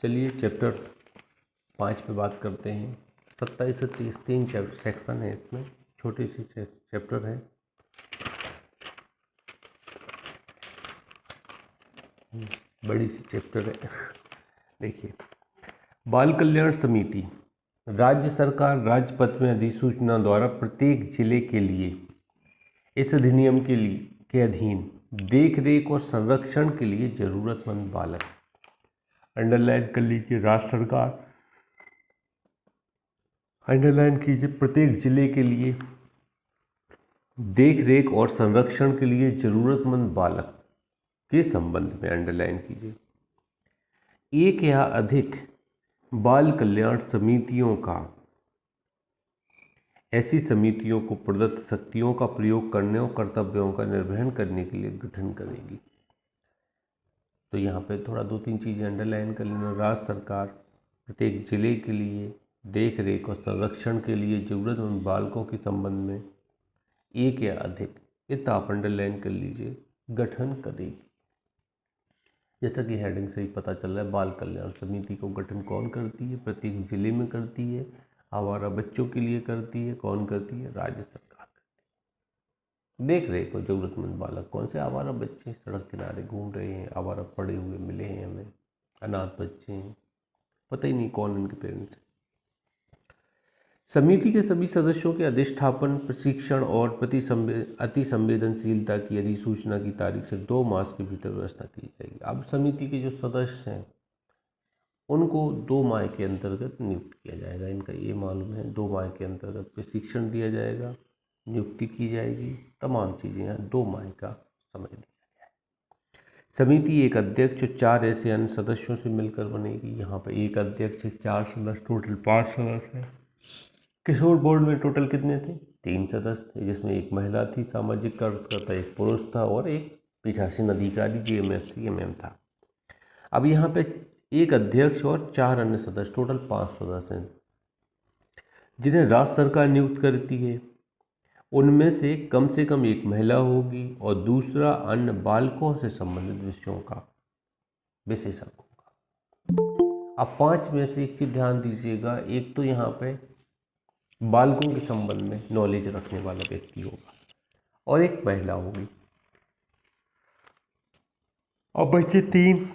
चलिए चैप्टर 5 पे बात करते हैं। 27 से 30 3 सेक्शन है, इसमें छोटी सी चैप्टर है। बड़ी सी चैप्टर है। देखिए, बाल कल्याण समिति राज्य सरकार राजपत्र में अधिसूचना द्वारा प्रत्येक जिले के लिए इस अधिनियम के अधीन देख रेख और संरक्षण के लिए जरूरतमंद बालक, अंडरलाइन कर लीजिए, राज्य सरकार अंडरलाइन कीजिए, प्रत्येक जिले के लिए देख रेख और संरक्षण के लिए जरूरतमंद बालक के संबंध में अंडरलाइन कीजिए। एक या अधिक बाल कल्याण समितियों का ऐसी समितियों को प्रदत्त शक्तियों का प्रयोग करने और कर्तव्यों का निर्वहन करने के लिए गठन करेगी। तो यहाँ पे थोड़ा 2-3 चीज़ें अंडरलाइन कर लेना। राज्य सरकार प्रत्येक जिले के लिए देख रेख और संरक्षण के लिए जरूरतमंद बालकों के संबंध में एक या अधिक, इतना आप अंडरलाइन कर लीजिए, गठन करेगी। जैसा कि हेडिंग से ही पता चल रहा है, बाल कल्याण समिति को गठन कौन करती है? प्रत्येक जिले में करती है। आवारा बच्चों के लिए करती है। कौन करती है? राज्य सरकार करती है। देख रेख और जरूरतमंद बालक कौन से? आवारा बच्चे सड़क किनारे घूम रहे हैं, आवारा पड़े हुए मिले हैं हमें, अनाथ बच्चे हैं, पता ही नहीं कौन उनके पेरेंट्स हैं। समिति के सभी सदस्यों के अधिष्ठापन, प्रशिक्षण और अति संवेदनशीलता की अधिसूचना की तारीख से 2 मास के भीतर व्यवस्था की जाएगी। अब समिति के जो सदस्य हैं उनको 2 माह के अंतर्गत नियुक्त किया जाएगा। इनका ये मालूम है, 2 माह के अंतर्गत प्रशिक्षण दिया जाएगा, नियुक्ति की जाएगी, तमाम चीज़ें यहाँ 2 माह का समय दिया गया है। समिति एक अध्यक्ष और 4 ऐसे अन्य सदस्यों से मिलकर बनेगी। यहाँ पर एक अध्यक्ष, 4 सदस्य, टोटल 5 सदस्य हैं। किशोर बोर्ड में टोटल कितने थे? 3 सदस्य थे, जिसमें एक महिला थी सामाजिक कार्यकर्ता, एक पुरुष था और एक पीठासीन अधिकारी JMFC था। अब यहाँ पे एक अध्यक्ष और 4 अन्य सदस्य, टोटल 5 सदस्य हैं, जिन्हें राज्य सरकार नियुक्त करती है। उनमें से कम एक महिला होगी और दूसरा अन्य बालकों से संबंधित विषयों का विशेषज्ञ होगा। अब 5 में से एक चीज ध्यान दीजिएगा, एक तो यहाँ पे बालकों के संबंध में नॉलेज रखने वाला व्यक्ति होगा और एक महिला होगी। और बचे 3,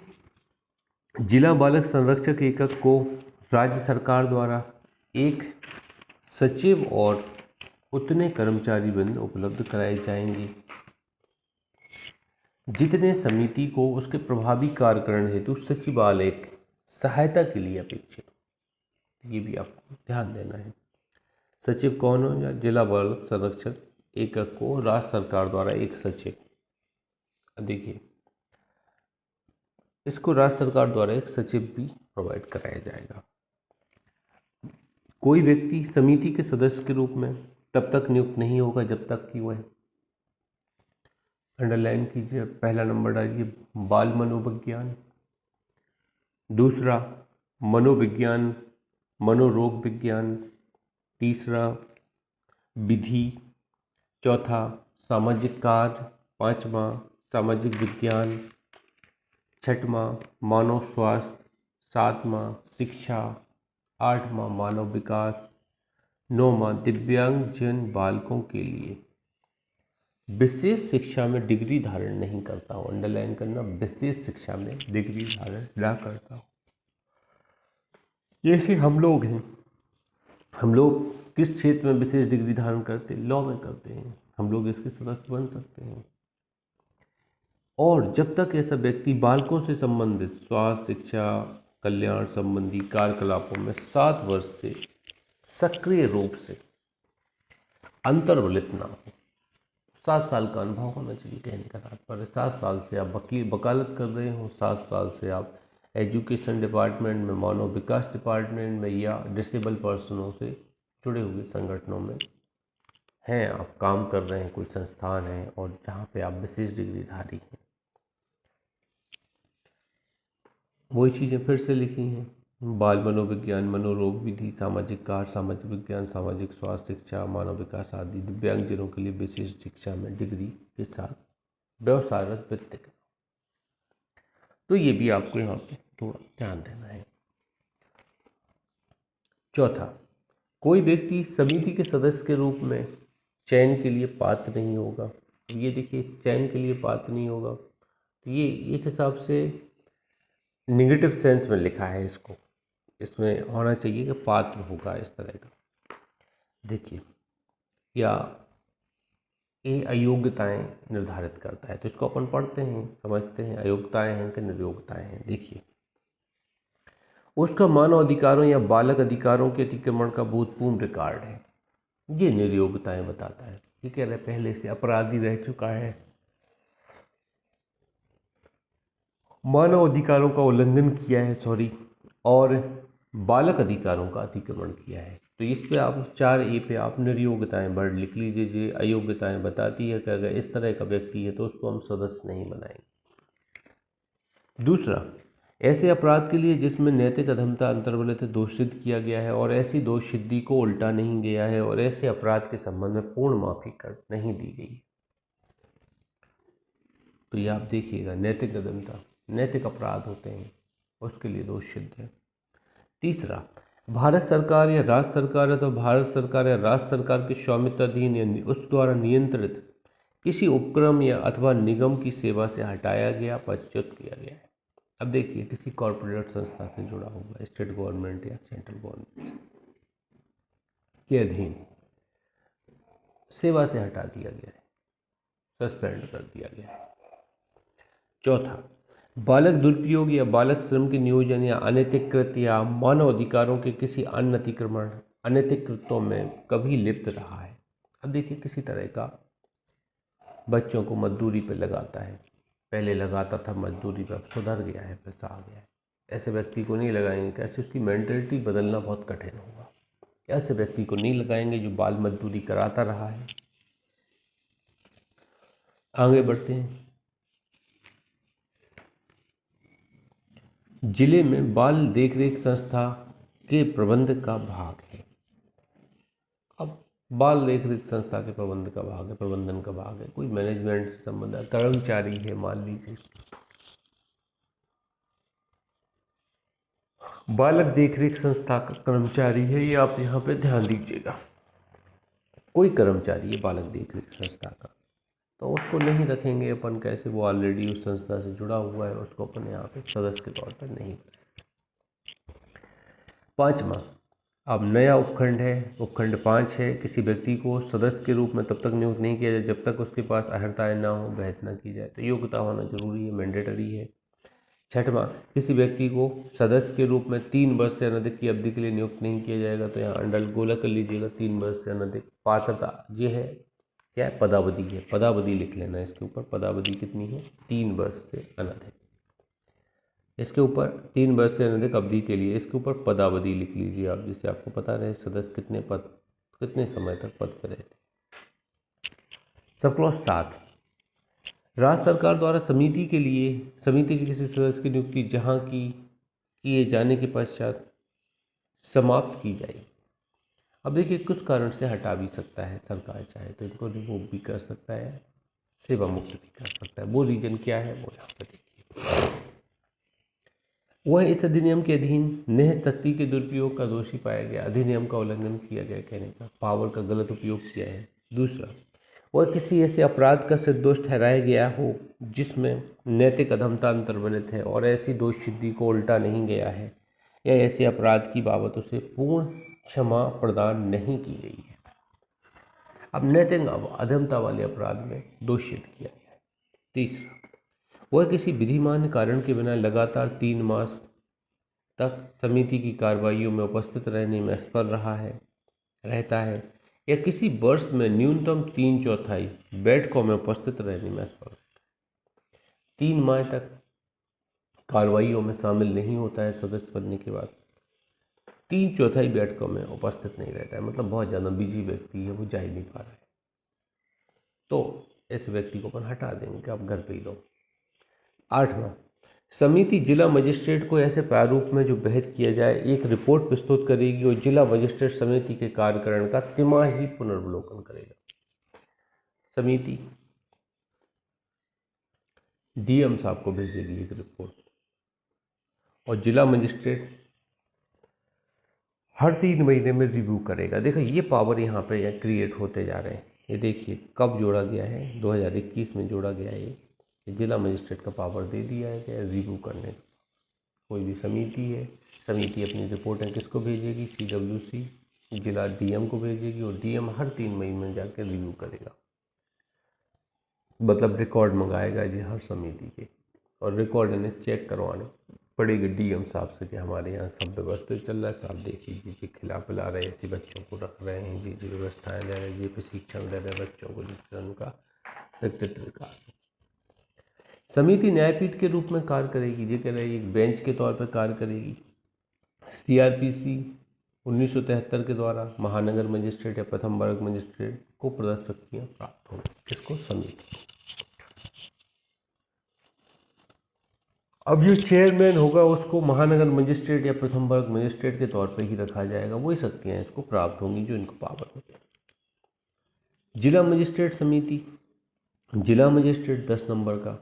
जिला बालक संरक्षक एकक को राज्य सरकार द्वारा एक सचिव और उतने कर्मचारी वृंद उपलब्ध कराए जाएंगे जितने समिति को उसके प्रभावी कार्यकरण हेतु सचिवालय सहायता के लिए अपेक्षित हो। ये भी आपको ध्यान देना है। सचिव कौन हो? या जिला बालक संरक्षक एकक को राज्य सरकार द्वारा एक सचिव, देखिए इसको राज्य सरकार द्वारा एक सचिव भी प्रोवाइड कराया जाएगा। कोई व्यक्ति समिति के सदस्य के रूप में तब तक नियुक्त नहीं होगा जब तक कि वह, अंडरलाइन कीजिए, पहला नंबर डालिए बाल मनोविज्ञान, दूसरा मनोविज्ञान मनोरोग विज्ञान, तीसरा विधि, चौथा सामाजिक कार्य, 5वां सामाजिक विज्ञान, 6वां मानव स्वास्थ्य, 7वां शिक्षा, 8वां मानव विकास, 9वां दिव्यांगजन बालकों के लिए विशेष शिक्षा में डिग्री धारण नहीं करता हो। अंडरलाइन करना, विशेष शिक्षा में डिग्री धारण ना करता हो। जैसे हम लोग हैं, हम लोग किस क्षेत्र में विशेष डिग्री धारण करते हैं? लॉ में करते हैं। हम लोग इसके सदस्य बन सकते हैं। और जब तक ऐसा व्यक्ति बालकों से संबंधित स्वास्थ्य, शिक्षा, कल्याण संबंधी कार्यकलापों में 7 वर्ष से सक्रिय रूप से अंतर्वलित ना हो, 7 साल का अनुभव होना चाहिए। कहने का तात्पर्य 7 साल से आप वकालत कर रहे हो, 7 साल से आप एजुकेशन डिपार्टमेंट में, मानव विकास डिपार्टमेंट में या डिसेबल पर्सनों से जुड़े हुए संगठनों में हैं, आप काम कर रहे हैं, कोई संस्थान है और जहाँ पे आप विशेष डिग्रीधारी हैं। वही चीज़ें फिर से लिखी हैं, बाल मनोविज्ञान, मनोरोग विधि, सामाजिक कार्य, सामाजिक विज्ञान, सामाजिक स्वास्थ्य, शिक्षा, मानव विकास आदि। दिव्यांगजनों के लिए विशेष शिक्षा में डिग्री के साथ व्यवसायरत व्यक्ति। तो ये भी आपको यहाँ पे थोड़ा ध्यान देना है। चौथा, कोई व्यक्ति समिति के सदस्य के रूप में चयन के लिए पात्र नहीं होगा। तो ये देखिए, चयन के लिए पात्र नहीं होगा, तो ये एक हिसाब से निगेटिव सेंस में लिखा है इसको, इसमें होना चाहिए कि पात्र होगा इस तरह का। देखिए, या ये अयोग्यताएं निर्धारित करता है, तो इसको अपन पढ़ते हैं, समझते हैं, अयोग्यताएं हैं कि निर्योग्यताएं हैं। देखिए, उसका मानव अधिकारों या बालक अधिकारों के अतिक्रमण का भूतपूर्व रिकॉर्ड है, ये निर्योग्यताएं बताता है। ये कह रहे पहले से अपराधी रह चुका है, मानव अधिकारों का उल्लंघन किया है, और बालक अधिकारों का अतिक्रमण किया है। तो इस पे आप 4A पे आप निर्योग्यताएं वर्ड लिख लीजिए। ये अयोग्यताएं बताती है कि अगर इस तरह का व्यक्ति है तो उसको हम सदस्य नहीं बनाएंगे। दूसरा, ऐसे अपराध के लिए जिसमें नैतिक अधमता अंतर्वलित दोषित किया गया है और ऐसी दोष सिद्धि को उल्टा नहीं गया है और ऐसे अपराध के संबंध में पूर्ण माफी कर नहीं दी गई। तो ये आप देखिएगा, नैतिक अधमता, नैतिक अपराध होते हैं, उसके लिए दोष सिद्ध है। तीसरा, भारत सरकार या राज्य सरकार है तो भारत सरकार या राज्य सरकार के स्वामित्वाधीन या उस द्वारा नियंत्रित किसी उपक्रम या अथवा निगम की सेवा से हटाया गया, पदच्युत किया गया है। अब देखिए, किसी कॉरपोरेट संस्था से जुड़ा हुआ, स्टेट गवर्नमेंट या सेंट्रल गवर्नमेंट के अधीन, सेवा से हटा दिया गया है, सस्पेंड कर दिया गया है। चौथा, बालक दुरुपयोग या बालक श्रम के नियोजन या अनैतिक कृत्य या मानव अधिकारों के किसी अन्य अतिक्रमण, अनैतिक कृत्यों में कभी लिप्त रहा है। अब देखिए, किसी तरह का बच्चों को मजदूरी पे लगाता है, पहले लगाता था मजदूरी पे, अब सुधर गया है, पैसा आ गया है, ऐसे व्यक्ति को नहीं लगाएंगे। कैसे? उसकी मेंटलिटी बदलना बहुत कठिन होगा। ऐसे व्यक्ति को नहीं लगाएंगे जो बाल मजदूरी कराता रहा है। आगे बढ़ते हैं। जिले में बाल देखरेख संस्था के प्रबंध का भाग है। अब बाल देखरेख संस्था के प्रबंध का भाग है, प्रबंधन का भाग है, कोई मैनेजमेंट से संबंध है, कर्मचारी है, मान लीजिए बालक देखरेख संस्था का कर्मचारी है, ये आप यहाँ पे ध्यान दीजिएगा। कोई कर्मचारी है बालक देखरेख संस्था का, तो उसको नहीं रखेंगे अपन। कैसे? वो ऑलरेडी उस संस्था से जुड़ा हुआ है, उसको अपन यहाँ पे सदस्य के तौर पर नहीं बनाएंगे। पाँचवा, अब नया उपखंड है, उपखंड 5 है। किसी व्यक्ति को सदस्य के रूप में तब तक नियुक्त नहीं किया जाए जब तक उसके पास अर्हताएं ना हो, बहस न की जाए। तो योग्यता होना जरूरी है, मैंडेटरी है। छठवां, किसी व्यक्ति को सदस्य के रूप में 3 वर्ष से अनधिक की अवधि के लिए नियुक्त नहीं किया जाएगा। तो यहाँ अंडर गोला कर लीजिएगा, 3 वर्ष से अनधिक। पात्रता ये है, क्या है? पदावधि है, पदावधि लिख लेना इसके ऊपर। पदावधि कितनी है? 3 वर्ष से अनधिक। इसके ऊपर 3 वर्ष से अनधिक अवधि के लिए इसके ऊपर पदावधि लिख लीजिए आप, जिससे आपको पता रहे सदस्य कितने समय तक पद पर रहे थे। सब क्लॉज 7, राज्य सरकार द्वारा समिति के किसी सदस्य की नियुक्ति जहां की किए जाने के पश्चात समाप्त की जाएगी। अब देखिए, कुछ कारण से हटा भी सकता है सरकार, चाहे तो इनको रिमूव भी कर सकता है, सेवा मुक्त भी कर सकता है। वो रीजन क्या है वो यहाँ पर देखिए। वह इस अधिनियम के अधीन निहित शक्ति के दुरुपयोग का दोषी पाया गया, अधिनियम का उल्लंघन किया गया, कहने का पावर का गलत उपयोग किया है। दूसरा, वह किसी ऐसे अपराध का निर्दोष ठहराया गया हो जिसमें नैतिक अधमता अंतर्वलित है और ऐसी दोष सिद्धि को उल्टा नहीं गया है, या ऐसे अपराध की बाबत उसे पूर्ण क्षमा प्रदान नहीं की गई है। अब नैतिक अधमता वाले अपराध में दोषित किया गया है। तीसरा, वह किसी विधिमान्य कारण के बिना लगातार 3 मास तक समिति की कार्रवाइयों में उपस्थित रहने में असफल रहता है, या किसी वर्ष में न्यूनतम 3/4 बैठकों में उपस्थित रहने में असफल, 3 माह तक कार्रवाइयों में शामिल नहीं होता है सदस्य बनने के बाद, 3/4 बैठकों में उपस्थित नहीं रहता है, मतलब बहुत ज़्यादा बिजी व्यक्ति है, वो जा ही नहीं पा रहा है, तो ऐसे व्यक्ति को अपन हटा देंगे कि आप घर पे ही रहो। 8वां, समिति जिला मजिस्ट्रेट को ऐसे प्रारूप में जो बहस किया जाए एक रिपोर्ट प्रस्तुत करेगी और जिला मजिस्ट्रेट समिति के कार्यकरण का तिमाही पुनर्वलोकन करेगा। समिति डीएम साहब को भेजेगी एक रिपोर्ट और जिला मजिस्ट्रेट हर 3 महीने में रिव्यू करेगा। देखो ये पावर यहाँ पे क्रिएट होते जा रहे हैं। ये देखिए कब जोड़ा गया है, 2021 में जोड़ा गया है। ये जिला मजिस्ट्रेट का पावर दे दिया है कि रिव्यू करने का। कोई भी समिति है, समिति अपनी रिपोर्टें किसको भेजेगी, CWC जिला DM को भेजेगी और DM हर 3 महीने में जाकर रिव्यू करेगा, मतलब रिकॉर्ड मंगाएगा जी हर समिति के, और रिकॉर्ड इन्हें चेक करवाने पड़ेगा DM साहब से कि हमारे यहाँ सब व्यवस्थित चल रहा है, साहब देखिए जी खिला पिला रहे ऐसे बच्चों को रख रहे हैं जी, व्यवस्थाएँ दे रहे हैं जी, प्रशिक्षण दे रहे हैं बच्चों को, जिससे उनका व्यक्तित्व विकास। समिति न्यायपीठ के रूप में कार्य करेगी, ये कह रहे हैं एक बेंच के तौर पर कार्य करेगी। CRPC 1973 के द्वारा महानगर मजिस्ट्रेट या प्रथम वर्ग मजिस्ट्रेट को प्रदत्त शक्तियाँ प्राप्त होंगी। किसको? समिति। अब जो चेयरमैन होगा उसको महानगर मजिस्ट्रेट या प्रथम वर्ग मजिस्ट्रेट के तौर पर ही रखा जाएगा, वही शक्तियाँ इसको प्राप्त होंगी जो इनको पावर होती है। जिला मजिस्ट्रेट समिति, जिला मजिस्ट्रेट 10 नंबर का,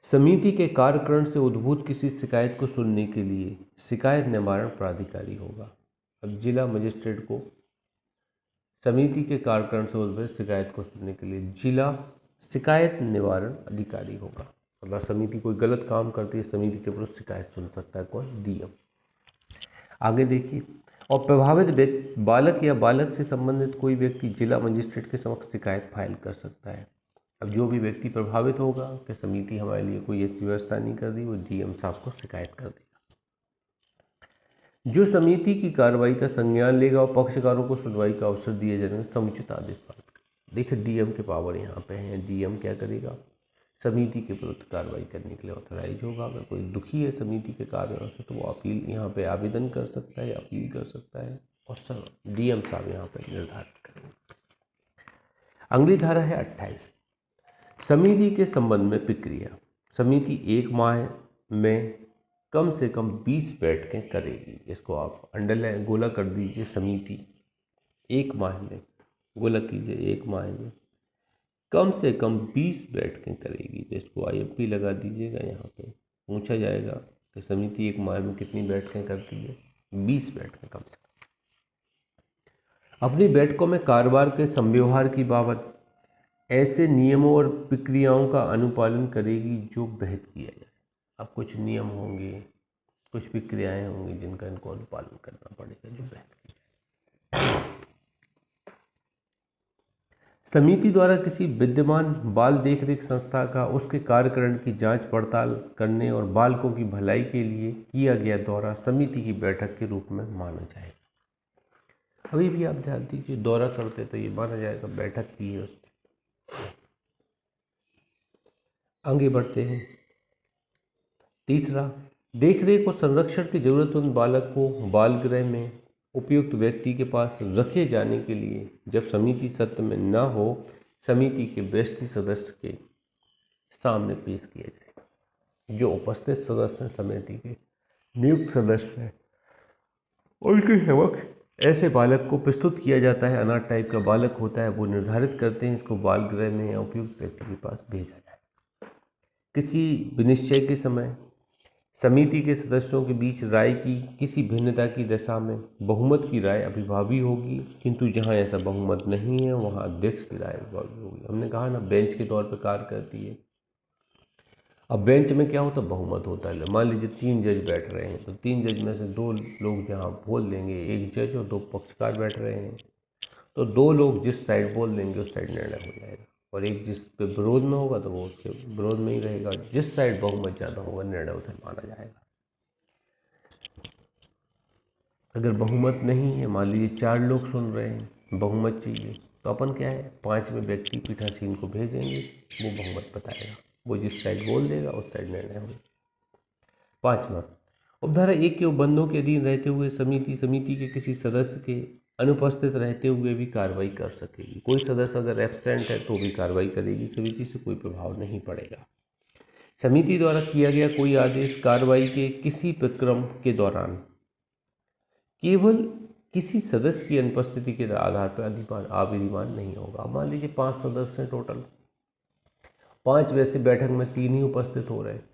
समिति के कार्यकारण से उद्भूत किसी शिकायत को सुनने के लिए शिकायत निवारण प्राधिकारी होगा। अब जिला मजिस्ट्रेट को समिति के कार्यकारण से उद्भूत शिकायत को सुनने के लिए जिला शिकायत निवारण अधिकारी होगा। मतलब समिति कोई गलत काम करती है, समिति के विरुद्ध शिकायत सुन सकता है कौन? DM। आगे देखिए, और प्रभावित बालक या बालक से संबंधित कोई व्यक्ति जिला मजिस्ट्रेट के समक्ष शिकायत फाइल कर सकता है। अब जो भी व्यक्ति प्रभावित होगा कि समिति हमारे लिए कोई ऐसी व्यवस्था नहीं कर रही, वो DM साहब को शिकायत कर देगा। जो समिति की कार्रवाई का संज्ञान लेगा और पक्षकारों को सुनवाई का अवसर दिए जाने में समुचित आदेश पारित करेगा। देखिए DM के पावर यहाँ पे हैं। DM क्या करेगा? समिति के विरुद्ध कार्रवाई करने के लिए ऑथराइज होगा। अगर कोई दुखी है समिति के कार्यों से तो वो अपील यहाँ पे आवेदन कर सकता है, अपील कर सकता है, और DM साहब यहाँ पे निर्धारित करेंगे। अगली धारा है 28, समिति के संबंध में प्रक्रिया। समिति 1 माह में कम से कम 20 बैठकें करेगी। इसको आप अंडरलाइन गोला कर दीजिए। समिति 1 माह में, गोला कीजिए, 1 माह में कम से कम 20 बैठकें करेगी। तो इसको IMP लगा दीजिएगा। यहाँ पे पूछा जाएगा कि समिति 1 माह में कितनी बैठकें करती है? 20 बैठकें कम से कम। अपनी बैठकों में कारोबार के संव्यवहार की बाबत ऐसे नियमों और प्रक्रियाओं का अनुपालन करेगी जो विहित किया जाए। अब कुछ नियम होंगे, कुछ प्रक्रियाएं होंगी जिनका इनको अनुपालन करना पड़ेगा जो विहित किया जाए। समिति द्वारा किसी विद्यमान बाल देखरेख संस्था का उसके कार्यकरण की जांच पड़ताल करने और बालकों की भलाई के लिए किया गया दौरा समिति की बैठक के रूप में माना जाएगा। अभी भी आप ध्यान दीजिए, दौरा करते तो ये माना जाएगा बैठक की है उसकी। आगे बढ़ते हैं। तीसरा, देखरेख और संरक्षण की जरूरतमंद बालक को बाल गृह में उपयुक्त व्यक्ति के पास रखे जाने के लिए जब समिति सत्र में न हो, समिति के वरिष्ठ सदस्य के सामने पेश किया जाएगा। जो उपस्थित सदस्य हैं, समिति के नियुक्त सदस्य हैं, उनके समक्ष ऐसे बालक को प्रस्तुत किया जाता है। अनाथ टाइप का बालक होता है, वो निर्धारित करते हैं इसको बाल गृह में या उपयुक्त व्यक्ति के पास भेजा जाए। किसी विनिश्चय के समय समिति के सदस्यों के बीच राय की किसी भिन्नता की दशा में बहुमत की राय अभिभावी होगी, किंतु जहां ऐसा बहुमत नहीं है वहां अध्यक्ष की राय अभिभावी होगी। हमने कहा ना, बेंच के तौर पर कार्य करती है। अब बेंच में क्या होता है? बहुमत होता है। मान लीजिए 3 जज बैठ रहे हैं, तो 3 जज में से 2 लोग जहाँ बोल देंगे, 1 जज और 2 पक्षकार बैठ रहे हैं, तो 2 लोग जिस साइड बोल देंगे उस साइड निर्णय हो जाएगा, और एक जिस पे विरोध में होगा तो वो उसके विरोध में ही रहेगा। जिस साइड बहुमत ज़्यादा होगा निर्णय उधर माना जाएगा। अगर बहुमत नहीं है, मान लीजिए 4 लोग सुन रहे हैं, बहुमत चाहिए, तो अपन क्या है, 5वें व्यक्ति पीठासीन को भेजेंगे, वो बहुमत बताएगा, वो जिस साइड बोल देगा उस साइड निर्णय होगा। 5वां, उपधारा 1 के उपबंधों के अधीन रहते हुए समिति के किसी सदस्य के अनुपस्थित रहते हुए भी कार्रवाई कर सकेगी। कोई सदस्य अगर एब्सेंट है तो भी कार्रवाई करेगी, समिति से कोई प्रभाव नहीं पड़ेगा। समिति द्वारा किया गया कोई आदेश कार्रवाई के किसी प्रक्रम के दौरान केवल किसी सदस्य की अनुपस्थिति के आधार पर अविधिमान नहीं होगा। मान लीजिए 5 सदस्य हैं टोटल, 5 वैसे बैठक में 3 ही उपस्थित हो रहे हैं,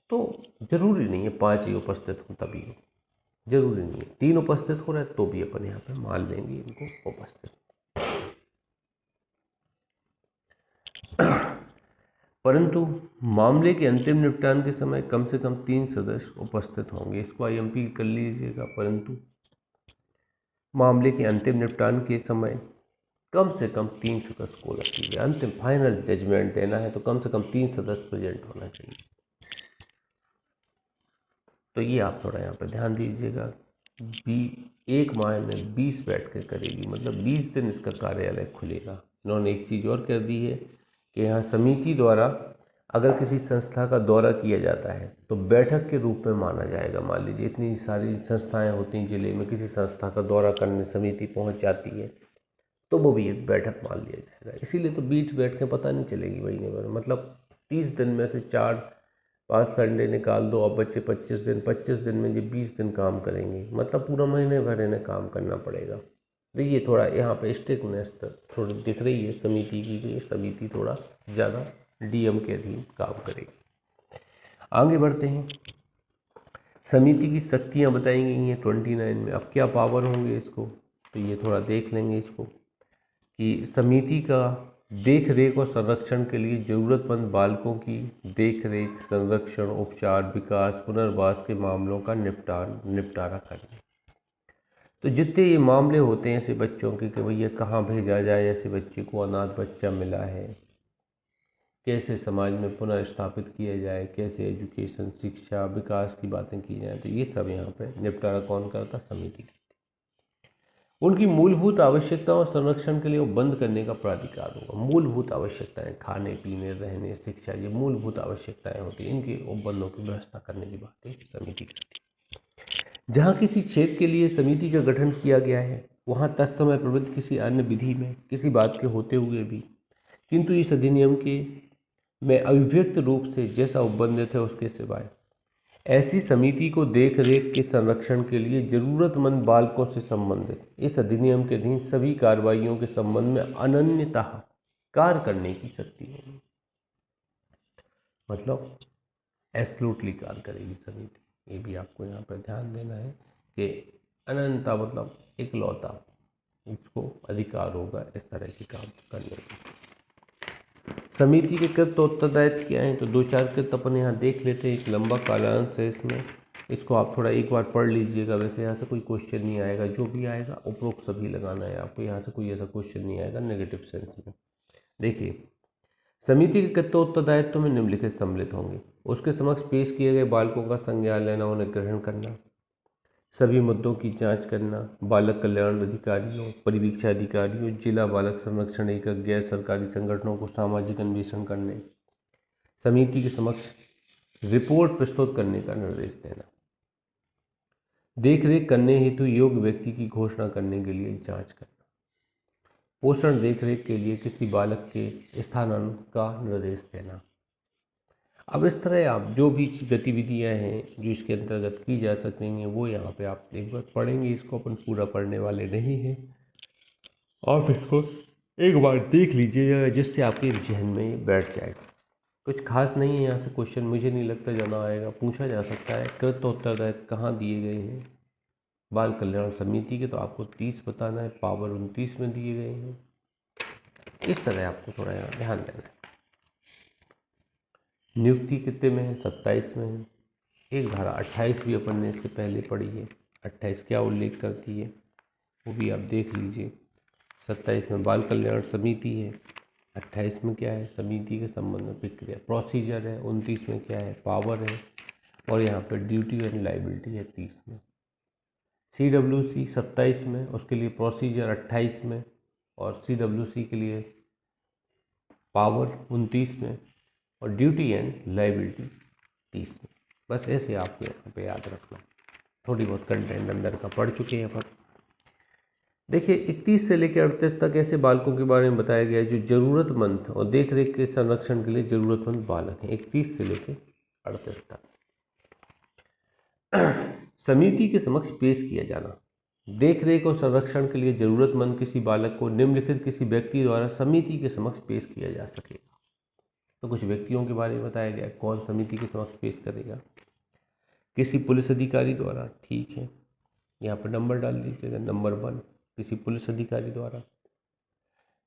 तो जरूरी नहीं है 5 ही उपस्थित हो तभी हो। जरूरी नहीं है 3 उपस्थित हो रहा है तो भी अपन यहाँ पे मान लेंगे इनको उपस्थित। परंतु मामले के अंतिम निपटान के समय कम से कम 3 सदस्य उपस्थित होंगे। इसको IMP कर लीजिएगा। परंतु मामले के अंतिम निपटान के समय कम से कम 3 सदस्य को रखिए। अंतिम फाइनल जजमेंट देना है तो कम से कम 3 सदस्य प्रेजेंट होना चाहिए। तो ये आप थोड़ा यहाँ पर ध्यान दीजिएगा। एक माह में 20 बैठकें करेगी, मतलब 20 दिन इसका कार्यालय खुलेगा। इन्होंने एक चीज़ और कर दी है कि यहाँ समिति द्वारा अगर किसी संस्था का दौरा किया जाता है तो बैठक के रूप में माना जाएगा। मान लीजिए इतनी सारी संस्थाएं होती हैं जिले में, किसी संस्था का दौरा करने समिति पहुंच जाती है तो वो भी एक बैठक मान लिया जाएगा। इसीलिए तो 20 बैठकें पता नहीं चलेगी महीने भर, मतलब 30 दिन में से 4-5 संडे निकाल दो, अब बच्चे 25 दिन में ये 20 दिन काम करेंगे, मतलब पूरा महीने भर इन्हें काम करना पड़ेगा। तो ये थोड़ा यहाँ पे स्ट्रिक्टनेस थोड़ी दिख रही है समिति की, कि समिति थोड़ा ज़्यादा DM के अधीन काम करेगी। आगे बढ़ते हैं। समिति की शक्तियाँ बताई गई हैं 29 में। अब क्या पावर होंगे इसको, तो ये थोड़ा देख लेंगे इसको कि समिति का देख रेख और संरक्षण के लिए ज़रूरतमंद बालकों की देख रेख, संरक्षण, उपचार, विकास, पुनर्वास के मामलों का निपटारा करना। तो जितने ये मामले होते हैं ऐसे बच्चों के कि भैया कहाँ भेजा जाए, ऐसे बच्चे को अनाथ बच्चा मिला है, कैसे समाज में पुनः स्थापित किया जाए, कैसे एजुकेशन, शिक्षा, विकास की बातें की जाए, तो ये सब यहाँ पे निपटारा कौन करता, समिति करती। उनकी मूलभूत आवश्यकताओं और संरक्षण के लिए वो बंद करने का प्राधिकार होगा। मूलभूत आवश्यकताएं, खाने पीने, रहने, शिक्षा, ये मूलभूत आवश्यकताएं होती हैं, इनके उपबंधों की व्यवस्था करने की बातें समिति करती है। जहाँ किसी क्षेत्र के लिए समिति का गठन किया गया है वहाँ तत्समय प्रवृत्त किसी अन्य विधि में किसी बात के होते हुए भी, किंतु इस अधिनियम के में अभिव्यक्त रूप से जैसा उपबंधित है उसके सिवाय ऐसी समिति को देख रेख के संरक्षण के लिए जरूरतमंद बालकों से संबंधित इस अधिनियम के अधीन सभी कार्रवाइयों के संबंध में अनन्यतः कार्य करने की शक्ति होगी। मतलब एब्सोल्युटली कार्य करेगी समिति। ये भी आपको यहाँ पर ध्यान देना है कि अनंतता मतलब इकलौता इसको अधिकार होगा इस तरह के काम करने का। समिति के कृत्य और उत्तरदायित्व क्या हैं, तो 2-4 कृत्य अपन यहाँ देख लेते हैं। एक लंबा कालांश है इसमें, इसको आप थोड़ा एक बार पढ़ लीजिएगा। वैसे यहाँ से कोई क्वेश्चन नहीं आएगा, जो भी आएगा उपरोक्त सभी लगाना है आपको। यहाँ से कोई ऐसा क्वेश्चन नहीं आएगा नेगेटिव सेंस में। देखिए, समिति के कृत्य और उत्तरदायित्व में निम्नलिखित सम्मिलित होंगे। उसके समक्ष पेश किए गए बालकों का संज्ञान लेना, उन्हें ग्रहण करना, सभी मुद्दों की जांच करना, बालक कल्याण अधिकारियों, परिवीक्षा अधिकारियों, जिला बालक संरक्षण एकक, गैर सरकारी संगठनों को सामाजिक अन्वेषण करने, समिति के समक्ष रिपोर्ट प्रस्तुत करने का निर्देश देना, देखरेख करने हेतु योग्य व्यक्ति की घोषणा करने के लिए जांच करना, पोषण देखरेख के लिए किसी बालक के स्थानांतरण का निर्देश देना। अब इस तरह आप जो भी गतिविधियां हैं जो इसके अंतर्गत की जा सकेंगी वो यहाँ पे आप एक बार पढ़ेंगे। इसको अपन पूरा पढ़ने वाले नहीं हैं, आप इसको एक बार देख लीजिएगा जिससे आपके जहन में बैठ जाएगा। कुछ खास नहीं है यहाँ से क्वेश्चन, मुझे नहीं लगता ज़्यादा आएगा। पूछा जा सकता है कृत्य उत्तरदायित्व कहाँ दिए गए हैं बाल कल्याण समिति के, तो आपको 30 बताना है, पावर 29 में दिए गए हैं। इस तरह आपको थोड़ा यहाँ ध्यान देना है। नियुक्ति कितने में है, 27 में है। एक धारा 28 भी अपन ने इससे पहले पढ़ी है। 28 क्या उल्लेख करती है वो भी आप देख लीजिए। 27 में बाल कल्याण समिति है, 28 में क्या है, समिति के संबंध में प्रक्रिया प्रोसीजर है, 29 में क्या है, पावर है, और यहाँ पर ड्यूटी एंड लाइबिलिटी है 30 में। CWC 27 में, उसके लिए प्रोसीजर 28 में, और CWC के लिए पावर 29 में, और ड्यूटी एंड लाइबिलिटी 30 में। बस ऐसे आपको यहाँ पे याद रखना। थोड़ी बहुत कंटेंट अंदर का पढ़ चुके हैं अपन। देखिए 31 से लेकर 38 तक ऐसे बालकों के बारे में बताया गया है जो ज़रूरतमंद और देख रेख के संरक्षण के लिए ज़रूरतमंद बालक हैं। 31 से लेकर 38 तक समिति के समक्ष पेश किया जाना, देख रेख और संरक्षण के लिए ज़रूरतमंद किसी बालक को निम्नलिखित किसी व्यक्ति द्वारा समिति के समक्ष पेश किया जा सकेगा। तो कुछ व्यक्तियों के बारे में बताया गया, कौन समिति के समक्ष पेश करेगा, किसी पुलिस अधिकारी द्वारा, ठीक है, यहाँ पर नंबर डाल दीजिएगा। नंबर 1 किसी पुलिस अधिकारी द्वारा,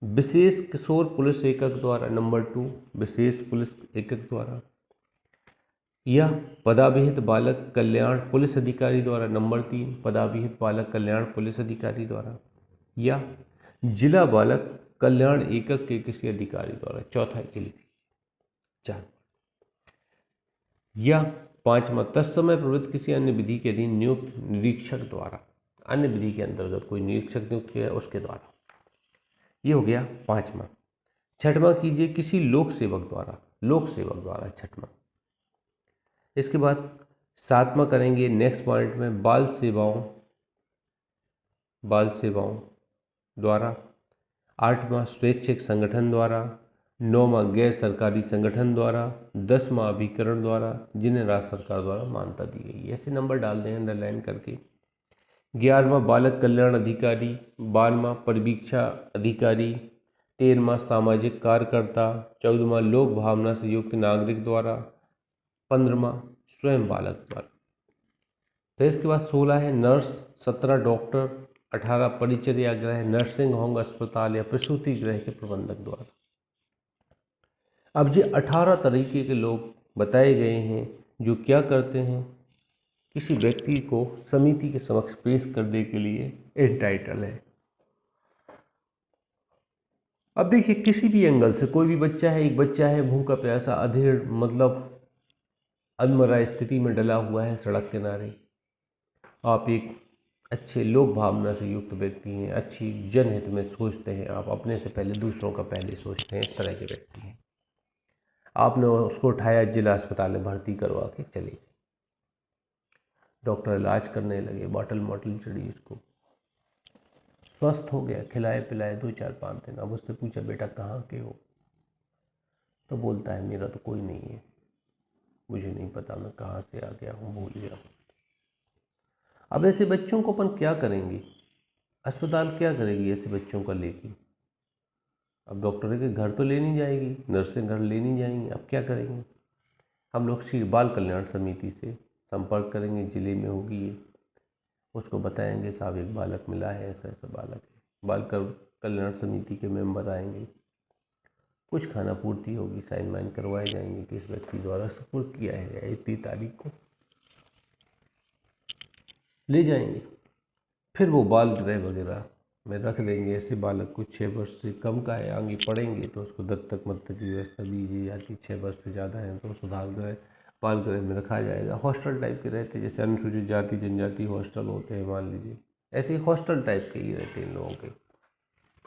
विशेष किशोर पुलिस एकक द्वारा। नंबर 2 विशेष पुलिस एकक द्वारा, या पदाविहित बालक कल्याण पुलिस अधिकारी द्वारा। नंबर 3 पदाविहित बालक कल्याण पुलिस अधिकारी द्वारा, या जिला बालक कल्याण एकक के किसी अधिकारी द्वारा। चौथा ये लिखिए। 4 या 5वां तत्समय प्रवृत्त किसी अन्य विधि के अधीन नियुक्त निरीक्षक द्वारा। अन्य विधि के अंतर्गत कोई निरीक्षक नियुक्त किया है उसके द्वारा। ये हो गया 5वां। 6वां कीजिए किसी लोक सेवक द्वारा। लोक सेवक द्वारा 6वां। इसके बाद 7वां करेंगे नेक्स्ट पॉइंट में बाल सेवाओं द्वारा। 8वां स्वैच्छिक संगठन द्वारा। 9वां गैर सरकारी संगठन द्वारा। 10वां अभिकरण द्वारा जिन्हें राज्य सरकार द्वारा मान्यता दी गई। ऐसे नंबर डाल दें अंडरलाइन करके। 11वां बालक कल्याण अधिकारी। 12वां परिवीक्षा अधिकारी। 13वां सामाजिक कार्यकर्ता। 14वां लोक भावना से युक्त नागरिक द्वारा। 15वां स्वयं बालक द्वारा। फिर इसके बाद 16 है नर्स। 17 डॉक्टर। 18 परिचर्या गृह, नर्सिंग होम, अस्पताल या प्रसूति गृह के प्रबंधक द्वारा। अब ये 18 तरीके के लोग बताए गए हैं जो क्या करते हैं, किसी व्यक्ति को समिति के समक्ष पेश करने के लिए एंटाइटल है। अब देखिए किसी भी एंगल से कोई भी बच्चा है, एक बच्चा है भूखा प्यासा अधेड़ मतलब अधमरा स्थिति में डला हुआ है सड़क किनारे, आप एक अच्छे लोक भावना से युक्त व्यक्ति हैं, अच्छी जनहित में सोचते हैं, आप अपने से पहले दूसरों का पहले सोचते हैं, इस तरह के व्यक्ति हैं। आपने उसको उठाया, जिला अस्पताल में भर्ती करवा के चले गए, डॉक्टर इलाज करने लगे, बॉटल चढ़ी, उसको स्वस्थ हो गया, खिलाए पिलाए 2-4-5 दिन। अब उससे पूछा बेटा कहाँ के हो, तो बोलता है मेरा तो कोई नहीं है, मुझे नहीं पता मैं कहाँ से आ गया हूँ, भूल गया हूँ। अब ऐसे बच्चों को अपन क्या करेंगे, अस्पताल क्या करेगी ऐसे बच्चों का लेके? अब डॉक्टर के घर तो ले नहीं जाएगी, नर्सें घर ले नहीं जाएंगी, अब क्या करेंगे? हम लोग श्री बाल कल्याण समिति से संपर्क करेंगे, जिले में होगी ये, उसको बताएंगे साहब एक बालक मिला है, ऐसा ऐसा बालक है। बाल कल्याण समिति के मेंबर आएंगे, कुछ खाना पूर्ति होगी, साइन वाइन करवाए जाएंगे कि इस व्यक्ति द्वारा सुपुर्द किया है, इतनी तारीख को ले जाएंगे। फिर वो बाल गृह वगैरह में रख देंगे। ऐसे बालक को 6 वर्ष से कम का है, आगे पढ़ेंगे तो उसको दत्तक मत्तक की व्यवस्था दी जाती, 6 वर्ष से ज़्यादा है तो सुधार गृह बाल गृह में रखा जाएगा। हॉस्टल टाइप के रहते हैं, जैसे अनुसूचित जाति जनजाति हॉस्टल होते हैं मान लीजिए, ऐसे ही हॉस्टल टाइप के ही रहते हैं इन लोगों के,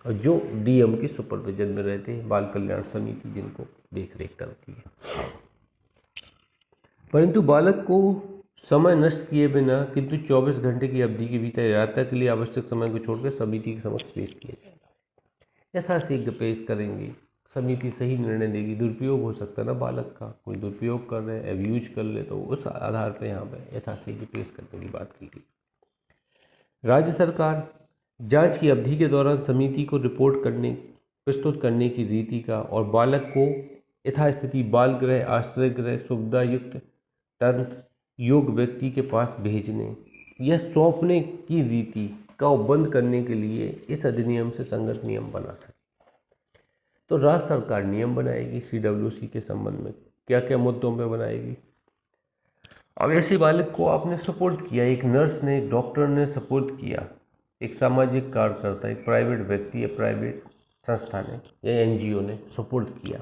और जो डीएम के सुपरविजन में रहते हैं, बाल कल्याण समिति जिनको देख रेख करती है। परंतु बालक को समय नष्ट किए बिना किंतु 24 घंटे की अवधि के भीतर यात्रा के लिए आवश्यक समय को छोड़कर समिति के समक्ष पेश किया जाएगा। यथाशीघ्र पेश करेंगे, समिति सही निर्णय देगी। दुरुपयोग हो सकता है ना बालक का, कोई दुरुपयोग कर रहे, एब्यूज कर ले, तो उस आधार पर यहाँ पर यथाशीघ्र पेश करने की बात की गई। राज्य सरकार जांच की अवधि के दौरान समिति को रिपोर्ट प्रस्तुत करने की रीति का और बालक को यथास्थिति बाल गृह, आश्रय गृह, सुविधा युक्त तंत्र योग्य व्यक्ति के पास भेजने या सौंपने की रीति का बंद करने के लिए इस अधिनियम से संगत नियम बना सके। तो राज्य सरकार नियम बनाएगी CWC के संबंध में, क्या क्या मुद्दों पे बनाएगी। अब ऐसे बालक को आपने सपोर्ट किया, एक नर्स ने, एक डॉक्टर ने सपोर्ट किया, एक सामाजिक कार्यकर्ता, एक प्राइवेट व्यक्ति या प्राइवेट संस्था ने या NGO ने सपोर्ट किया,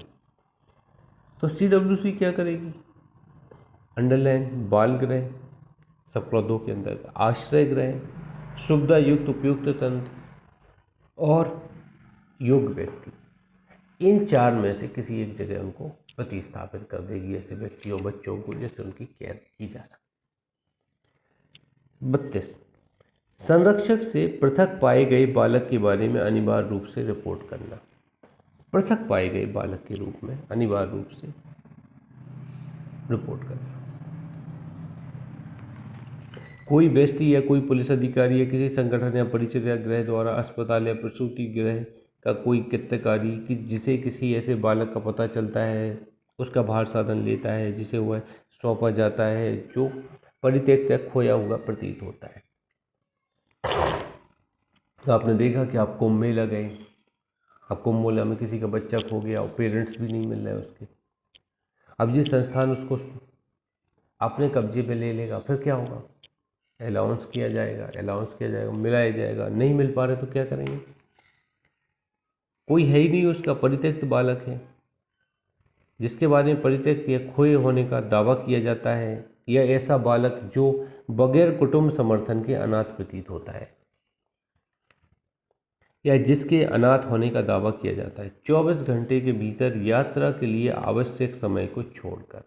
तो CWC क्या करेगी? अंडरलाइन बाल गृह सब क्रोधों के अंदर, आश्रय गृह, सुविधा युक्त उपयुक्त तंत्र और योग्य व्यक्ति, इन 4 में से किसी एक जगह उनको प्रतिस्थापित कर देगी ऐसे व्यक्तियों बच्चों को जिससे उनकी केयर की जा सके। 32 संरक्षक से पृथक पाए गए बालक के बारे में अनिवार्य रूप से रिपोर्ट करना। पृथक पाए गए बालक के रूप में अनिवार्य रूप से रिपोर्ट करना। कोई व्यक्ति या कोई पुलिस अधिकारी या किसी संगठन या परिचर्या गृह द्वारा अस्पताल या प्रसूति गृह का कोई कृत्यकारी कि जिसे किसी ऐसे बालक का पता चलता है, उसका भार साधन लेता है, जिसे वह सौंपा जाता है, जो परित्यक्त या खोया हुआ प्रतीत होता है। तो आपने देखा कि आप कुंभ मेला गए, अब कुंभ मेला में किसी का बच्चा खो गया और पेरेंट्स भी नहीं मिल रहे उसके, अब ये संस्थान उसको अपने कब्जे पे ले लेगा, फिर क्या होगा? अलाउंस किया जाएगा, मिलाया जाएगा, नहीं मिल पा रहे तो क्या करेंगे? कोई है ही नहीं, उसका परित्यक्त बालक है जिसके बारे में परित्यक्त या खोए होने का दावा किया जाता है, या ऐसा बालक जो बगैर कुटुंब समर्थन के अनाथ प्रतीत होता है, या जिसके अनाथ होने का दावा किया जाता है 24 घंटे के भीतर यात्रा के लिए आवश्यक समय को छोड़कर।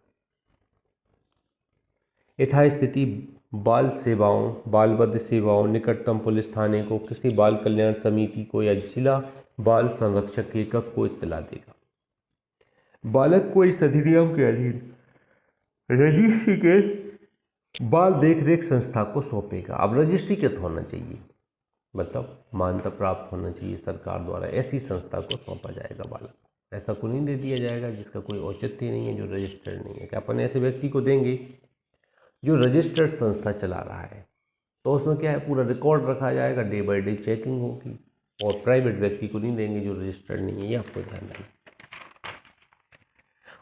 यथास्थिति बाल सेवाओं, बालबद्ध सेवाओं, निकटतम पुलिस थाने को, किसी बाल कल्याण समिति को या जिला बाल संरक्षक एकक को इत्तला देगा। बालक को इस अधिनियम के अधीन रजिस्ट्री के बाल देखरेख संस्था को सौंपेगा। अब रजिस्ट्रीकृत होना चाहिए, मतलब मान्यता प्राप्त होना चाहिए सरकार द्वारा, ऐसी संस्था को सौंपा जाएगा बालक। ऐसा को नहीं दे दिया जाएगा जिसका कोई औचित्य नहीं है, जो रजिस्टर्ड नहीं है। कि अपन ऐसे व्यक्ति को देंगे जो रजिस्टर्ड संस्था चला रहा है, तो उसमें क्या है, पूरा रिकॉर्ड रखा जाएगा, डे बाय डे चेकिंग होगी। और प्राइवेट व्यक्ति को नहीं देंगे जो रजिस्टर्ड नहीं है, ये आपको ध्यान रखना।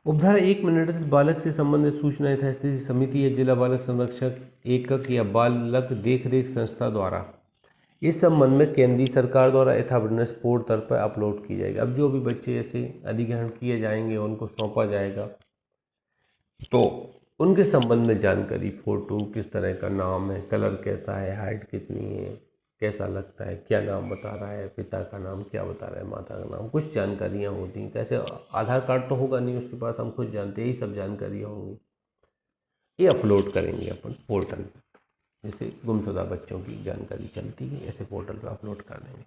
उपधारा 1 में निर्धारित बालक से संबंधित सूचना यथास्थिति समिति या जिला बालक संरक्षक एकक या बालक देखरेख संस्था द्वारा इस संबंध में केंद्रीय सरकार द्वारा यथावत पोर्टल पर अपलोड की जाएगी। अब जो भी बच्चे ऐसे अधिग्रहण किए जाएंगे उनको सौंपा जाएगा, तो उनके संबंध में जानकारी, फोटो, किस तरह का नाम है, कलर कैसा है, हाइट कितनी है, कैसा लगता है, क्या नाम बता रहा है, पिता का नाम क्या बता रहा है, माता का नाम, कुछ जानकारियाँ होती हैं। कैसे आधार कार्ड तो होगा नहीं उसके पास, हम खुद जानते हैं, यही सब जानकारियाँ होंगी। ये अपलोड करेंगे अपन पोर्टल पर, जैसे गुमशुदा बच्चों की जानकारी चलती है ऐसे पोर्टल पर अपलोड कर देंगे।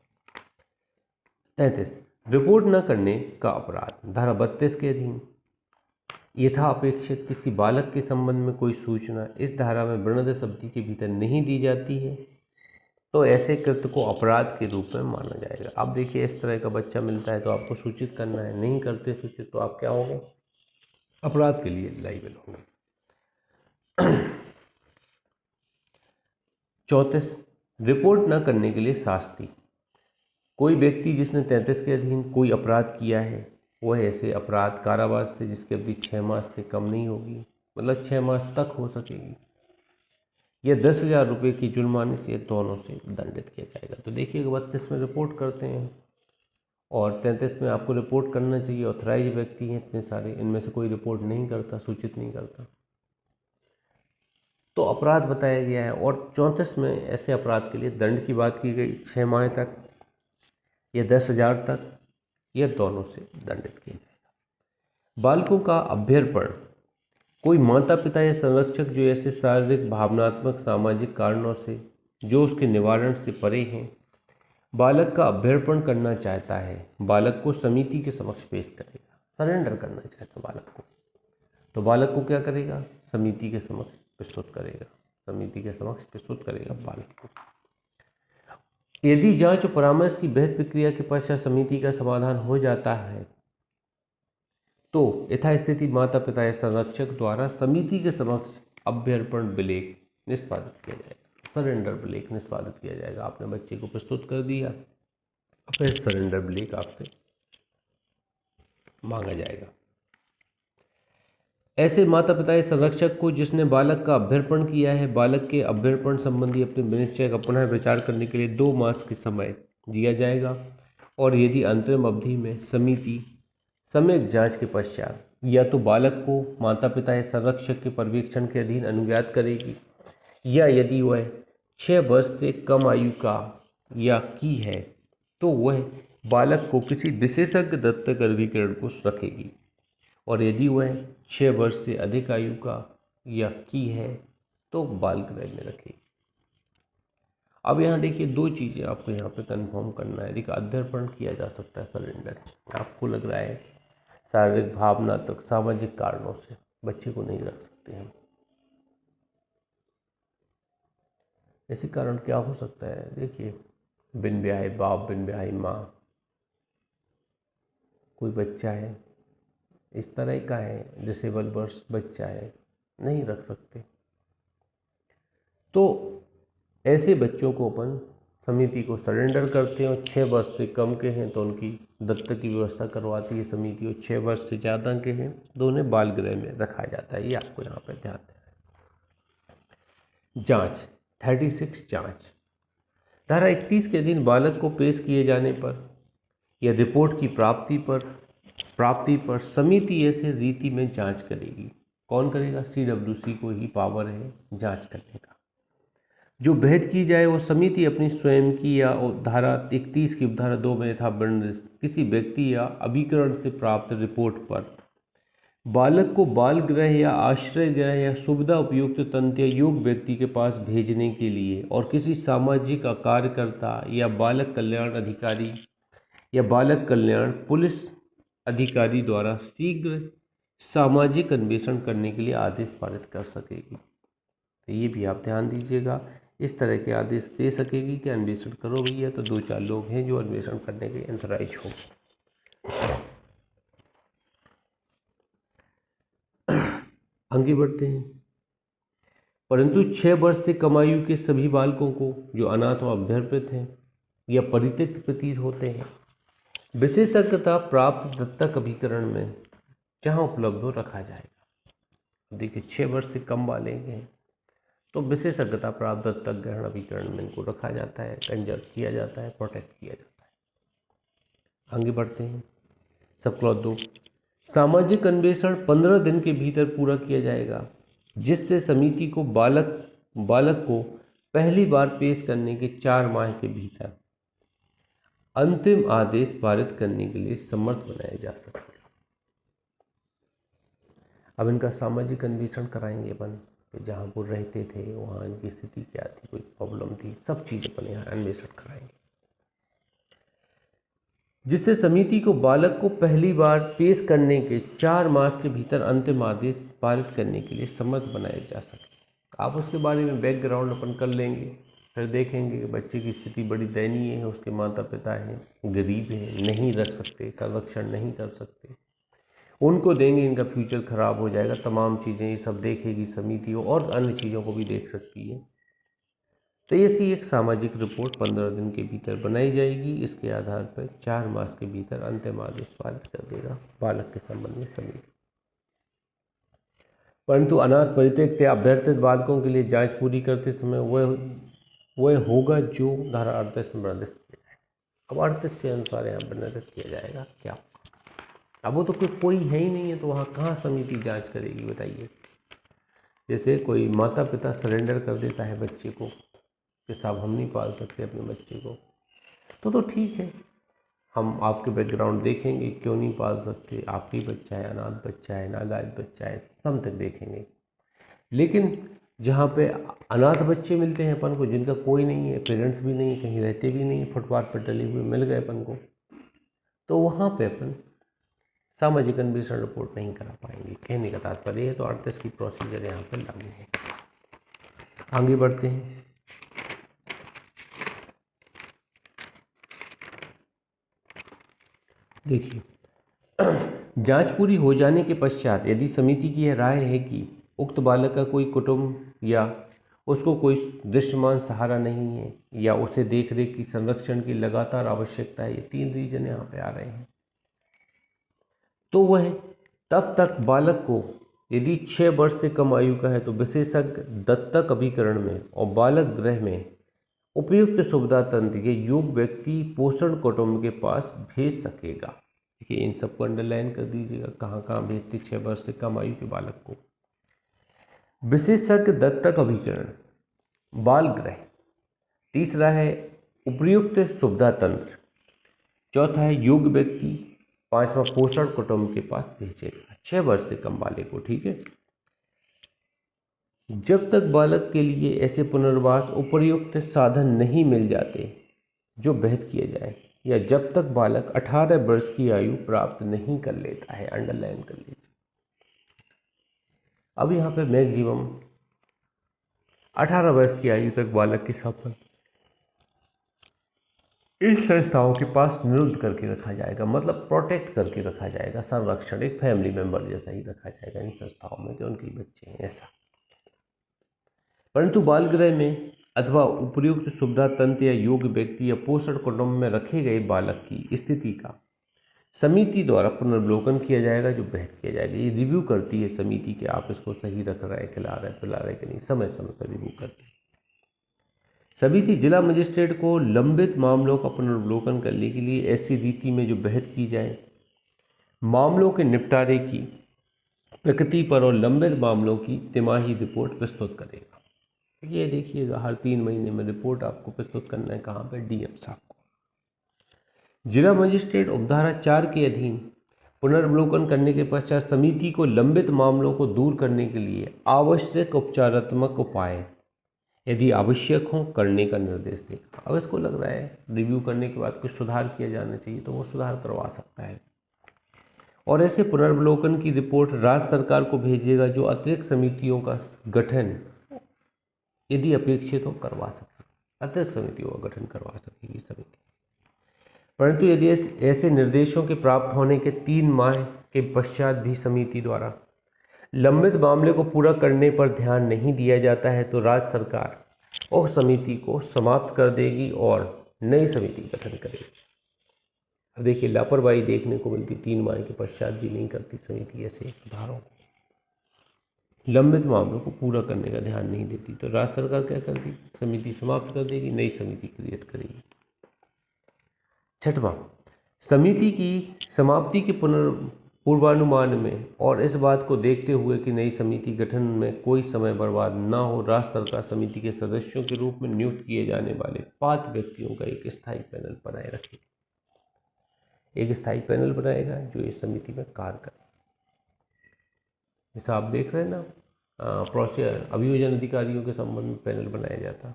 33 रिपोर्ट न करने का अपराध, धारा 32 के अधीन यथा अपेक्षित किसी बालक के संबंध में कोई सूचना इस धारा में वर्णित अवधि के भीतर नहीं दी जाती है तो ऐसे कृत्य को अपराध के रूप में माना जाएगा। अब देखिए, इस तरह का बच्चा मिलता है तो आपको सूचित करना है, नहीं करते सूचित तो आप क्या होंगे? अपराध के लिए लायबल होंगे। 34 रिपोर्ट न करने के लिए शास्ति, कोई व्यक्ति जिसने 33 के अधीन कोई अपराध किया है वह ऐसे अपराध कारावास से जिसकी अवधि 6 मास से कम नहीं होगी, मतलब 6 मास तक हो सकेगी, या 10,000 रुपये की जुर्माने से दोनों से दंडित किया जाएगा। तो देखिए, 32 में रिपोर्ट करते हैं और 33 में आपको रिपोर्ट करना चाहिए। ऑथराइज व्यक्ति हैं इतने सारे, इनमें से कोई रिपोर्ट नहीं करता, सूचित नहीं करता, तो अपराध बताया गया है। और 34 में ऐसे अपराध के लिए दंड की बात की गई, 6 माह तक या 10,000 तक, या दोनों से दंडित किया जाएगा। बालकों का अभ्यर्पण, कोई माता पिता या संरक्षक जो ऐसे शारीरिक, भावनात्मक, सामाजिक कारणों से जो उसके निवारण से परे हैं बालक का अभ्यर्पण करना चाहता है, बालक को समिति के समक्ष पेश करेगा। सरेंडर करना चाहता बालक को, तो बालक को क्या करेगा? समिति के समक्ष प्रस्तुत करेगा, समिति के समक्ष प्रस्तुत करेगा बालक को। यदि जांच और परामर्श की बृहद प्रक्रिया के पश्चात समिति का समाधान हो जाता है तो यथास्थिति माता पिता या संरक्षक द्वारा समिति के समक्ष अभ्यर्पण विलेख निष्पादित किया जाएगा, सरेंडर विलेख निष्पादित किया जाएगा। आपने बच्चे को प्रस्तुत कर दिया, फिर सरेंडर विलेख आपसे मांगा जाएगा। ऐसे माता पिता या संरक्षक को जिसने बालक का अभ्यर्पण किया है, बालक के अभ्यर्पण संबंधी अपने विनिश्चय का पुनः विचार करने के लिए 2 मास के समय दिया जाएगा। और यदि अंतरिम अवधि में समिति सम्यक जांच के पश्चात या तो बालक को माता पिता या संरक्षक के पर्यवेक्षण के अधीन अनुज्ञात करेगी, या यदि वह 6 वर्ष से कम आयु का या की है तो वह बालक को किसी विशेषज्ञ दत्तक गर्भीकरण को रखेगी, और यदि वह 6 वर्ष से अधिक आयु का या की है तो बाल गृह में रखेगी। अब यहाँ देखिए, 2 चीज़ें आपको यहाँ पे कंफर्म करना है। देखिए, अध्यर्पण किया जा सकता है सरेंडर, आपको लग रहा है शारीरिक, भावनात्मक, सामाजिक कारणों से बच्चे को नहीं रख सकते हैं। ऐसे कारण क्या हो सकता है? देखिए, बिन ब्याहे बाप, बिन ब्याही माँ, कोई बच्चा है इस तरह का है, डिसेबल बर्स बच्चा है, नहीं रख सकते। तो ऐसे बच्चों को अपन समिति को सरेंडर करते हैं और 6 वर्ष से कम के हैं तो उनकी दत्तक की व्यवस्था करवाती है समिति, और 6 वर्ष से ज़्यादा के हैं तो उन्हें बाल गृह में रखा जाता है। ये आपको यहाँ पर ध्यान देना है। जाँच 36 जाँच। धारा 31 के अधीन बालक को पेश किए जाने पर या रिपोर्ट की प्राप्ति पर समिति ऐसे रीति में जांच करेगी। कौन करेगा? CWC को ही पावर है जांच करने का। जो भेद की जाए वो समिति अपनी स्वयं की या धारा 31 की उपधारा 2 में यथा वर्णित किसी व्यक्ति या अभिकरण से प्राप्त रिपोर्ट पर बालक को बाल गृह या आश्रय गृह या सुविधा उपयुक्त तंत्र या योग्य व्यक्ति के पास भेजने के लिए और किसी सामाजिक कार्यकर्ता या बालक कल्याण अधिकारी या बालक कल्याण पुलिस अधिकारी द्वारा शीघ्र सामाजिक अन्वेषण करने के लिए आदेश पारित कर सकेगी। तो ये भी आप ध्यान दीजिएगा, इस तरह के आदेश दे सकेगी कि अन्वेषण करो भैया, तो 2-4 लोग हैं जो अन्वेषण करने के एंथराइज हो। आगे बढ़ते हैं। परंतु 6 वर्ष से कम आयु के सभी बालकों को जो अनाथ और अभ्यर्पित हैं या परित्यक्त प्रतीत होते हैं, विशेषज्ञता प्राप्त दत्तक अभिकरण में जहाँ उपलब्ध हो रखा जाएगा। देखिए 6 वर्ष से कम वाले हैं तो विशेषज्ञता प्राप्त दत्तक ग्रहण अभिकरण में इनको रखा जाता है, कंजर्व किया जाता है, प्रोटेक्ट किया जाता है। आगे बढ़ते हैं। Sub clause 2। सामाजिक अन्वेषण 15 दिन के भीतर पूरा किया जाएगा, जिससे समिति को बालक को पहली बार पेश करने के 4 माह के भीतर अंतिम आदेश पारित करने के लिए समर्थ बनाया जा सकेगा। अब इनका सामाजिक अन्वेषण कराएंगे अपन, जहाँ वो रहते थे वहाँ इनकी स्थिति क्या थी, कोई प्रॉब्लम थी, सब चीज़ अपन यहाँ अन्वेषण कराएंगे, जिससे समिति को बालक को पहली बार पेश करने के 4 मास के भीतर अंतिम आदेश पारित करने के लिए समर्थ बनाया जा सके। आप उसके बारे में बैकग्राउंड अपन कर लेंगे, फिर देखेंगे कि बच्चे की स्थिति बड़ी दयनीय है, उसके माता पिता हैं गरीब हैं, नहीं रख सकते, संरक्षण नहीं कर सकते, उनको देंगे इनका फ्यूचर खराब हो जाएगा, तमाम चीज़ें ये सब देखेगी समिति और अन्य चीज़ों को भी देख सकती है। तो ऐसी एक सामाजिक रिपोर्ट 15 दिन के भीतर बनाई जाएगी। इसके आधार पर 4 मास के भीतर अंतिम आदेश पारित कर देगा बालक के संबंध में समिति। परंतु अनाथ परित्यक्त या अभ्यर्थित बालकों के लिए जांच पूरी करते समय वह होगा जो धारा 38 में निर्देश किया जाएगा। अब 38 के अनुसार यहाँ पर निर्देश किया जाएगा क्या। अब वो तो कोई है ही नहीं है, तो वहाँ कहाँ समिति जांच करेगी बताइए। जैसे कोई माता पिता सरेंडर कर देता है बच्चे को कि साहब हम नहीं पाल सकते अपने बच्चे को, तो ठीक है, हम आपके बैकग्राउंड देखेंगे, क्यों नहीं पाल सकते, आपका ही बच्चा है, अनाथ बच्चा है, नालायक बच्चा है, सब तक देखेंगे। लेकिन जहाँ पे अनाथ बच्चे मिलते हैं अपन को, जिनका कोई नहीं है, पेरेंट्स भी नहीं, कहीं रहते भी नहीं, फुटपाथ पर डले हुए मिल गए अपन को, तो वहाँ पे अपन सामाजिक अन्वेषण रिपोर्ट नहीं करा पाएंगे। कहने का तात्पर्य है तो 38 की प्रोसीजर यहाँ पर लागू है। आगे बढ़ते हैं। देखिए, जांच पूरी हो जाने के पश्चात यदि समिति की यह राय है कि उक्त बालक का कोई कुटुंब या उसको कोई दृश्यमान सहारा नहीं है या उसे देख रेख की संरक्षण की लगातार आवश्यकता है, ये 3 रीजन यहाँ पे आ रहे हैं, तो वह तब तक बालक को यदि 6 वर्ष से कम आयु का है तो विशेषज्ञ दत्तक अभिकरण में और बालक गृह में उपयुक्त सुविधा तंत्र के योग्य व्यक्ति पोषण कुटुंब के पास भेज सकेगा। देखिए इन सबको अंडरलाइन कर दीजिएगा, कहाँ कहाँ भेजते 6 वर्ष से कम आयु के बालक को। विशेषज्ञ दत्तक अभिकरण, बाल गृह, तीसरा है उपयुक्त सुविधा तंत्र, चौथा है योग्य व्यक्ति, 5वां पोषण कुटुंब के पास भेजेगा 6 वर्ष से कम वाले को। ठीक है, जब तक बालक के लिए ऐसे पुनर्वास उपयुक्त साधन नहीं मिल जाते जो भेद किए जाए, या जब तक बालक 18 वर्ष की आयु प्राप्त नहीं कर लेता है, अंडरलाइन कर लीजिए। अब यहाँ पे मैक्सिमम 18 वर्ष की आयु तक बालक के संबंध इस संस्थाओं के पास निरुद्ध करके रखा जाएगा, मतलब प्रोटेक्ट करके रखा जाएगा, संरक्षण एक फैमिली मेंबर जैसा ही रखा जाएगा इन संस्थाओं में कि उनके बच्चे हैं ऐसा। परंतु बाल गृह में अथवा उपयुक्त सुविधा तंत्र या योग्य व्यक्ति या पोषण कुटुंब में रखे गए बालक की स्थिति का समिति द्वारा पुनर्वलोकन किया जाएगा, जो बेहद किया जाएगा। ये रिव्यू करती है समिति कि आप इसको सही रख रहे हैं, खिला रहे हैं, पिला रहे हैं कि नहीं, समय समय पर रिव्यू करती है। समिति जिला मजिस्ट्रेट को लंबित मामलों का पुनर्वलोकन करने के लिए ऐसी रीति में जो बेहद की जाए, मामलों के निपटारे की प्रकृति पर और लंबित मामलों की तिमाही रिपोर्ट प्रस्तुत करेगा। ये देखिएगा, हर 3 महीने में रिपोर्ट आपको प्रस्तुत करना है, कहाँ पर, डीएम साहब को। जिला मजिस्ट्रेट उपधारा 4 के अधीन पुनर्वलोकन करने के पश्चात समिति को लंबित मामलों को दूर करने के लिए आवश्यक उपचारात्मक उपाय यदि आवश्यक हो करने का निर्देश देगा। अब इसको लग रहा है रिव्यू करने के बाद कुछ सुधार किया जाना चाहिए, तो वो सुधार करवा सकता है और ऐसे पुनर्वलोकन की रिपोर्ट राज्य सरकार को भेजेगा, जो अतिरिक्त समितियों का गठन यदि अपेक्षित हो करवा सके। अतिरिक्त समितियों का गठन करवा सकेगी समिति, परंतु यदि ऐसे निर्देशों के प्राप्त होने के 3 माह के पश्चात भी समिति द्वारा लंबित मामले को पूरा करने पर ध्यान नहीं दिया जाता है, तो राज्य सरकार उस समिति को समाप्त कर देगी और नई समिति गठन करेगी। अब देखिए, लापरवाही देखने को मिलती, 3 माह के पश्चात भी नहीं करती समिति ऐसे सुधारों को, लंबित मामलों को पूरा करने का ध्यान नहीं देती, तो राज्य सरकार क्या करती, समिति समाप्त कर देगी, नई समिति क्रिएट करेगी। 6वां, समिति की समाप्ति के पूर्वानुमान में और इस बात को देखते हुए कि नई समिति गठन में कोई समय बर्बाद न हो, राज्य सरकार समिति के सदस्यों के रूप में नियुक्त किए जाने वाले 5 व्यक्तियों का एक स्थायी पैनल बनाए रखेगी। एक स्थायी पैनल बनाएगा जो इस समिति में कार्य करे। जैसा आप देख रहे हैं ना, अभियोजन अधिकारियों के संबंध में पैनल बनाया जाता,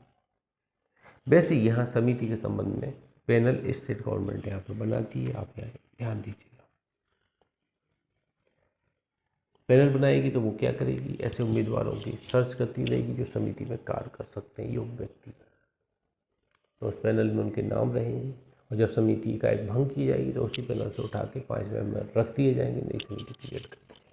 वैसे यहाँ समिति के संबंध में पैनल स्टेट गवर्नमेंट यहाँ पर बनाती है। आप यहाँ ध्यान दीजिएगा, पैनल बनाएगी तो वो क्या करेगी, ऐसे उम्मीदवारों की सर्च करती रहेगी जो समिति में कार्य कर सकते हैं, योग्य व्यक्ति। तो उस पैनल में उनके नाम रहेंगे और जब समिति का एक भंग की जाएगी तो उसी पैनल से उठा के 5 मेंबर रख दिए जाएंगे, नई समिति क्रिएट कर दी जाएगी।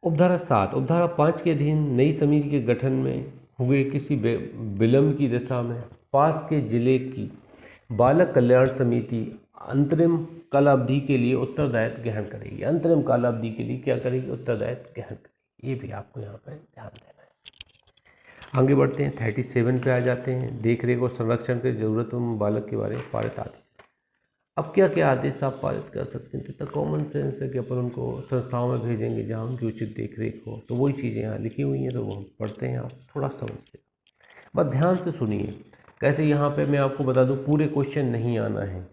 उपधारा 7, उपधारा 5 के अधीन नई समिति के गठन में हुए किसी विलंब की दशा में पास के जिले की बालक कल्याण समिति अंतरिम कालावधि के लिए उत्तरदायित्व ग्रहण करेगी। अंतरिम कालावधि के लिए क्या करेगी, उत्तरदायित्व ग्रहण करेगी। ये भी आपको यहाँ पर ध्यान देना है। आगे बढ़ते हैं, 37 पे आ जाते हैं, देख रेख और संरक्षण के जरूरतमंद बालक के बारे में पारित आदेश। अब क्या क्या आदेश आप पारित कर सकते हैं, तो कॉमन सेंस है कि अपन उनको संस्थाओं में भेजेंगे जहाँ उनकी उचित देख रेख हो, तो वही चीज़ें यहाँ लिखी हुई हैं, तो वो पढ़ते हैं, आप थोड़ा समझिए, बस ध्यान से सुनिए। कैसे यहाँ पे मैं आपको बता दूँ, पूरे क्वेश्चन नहीं आना है।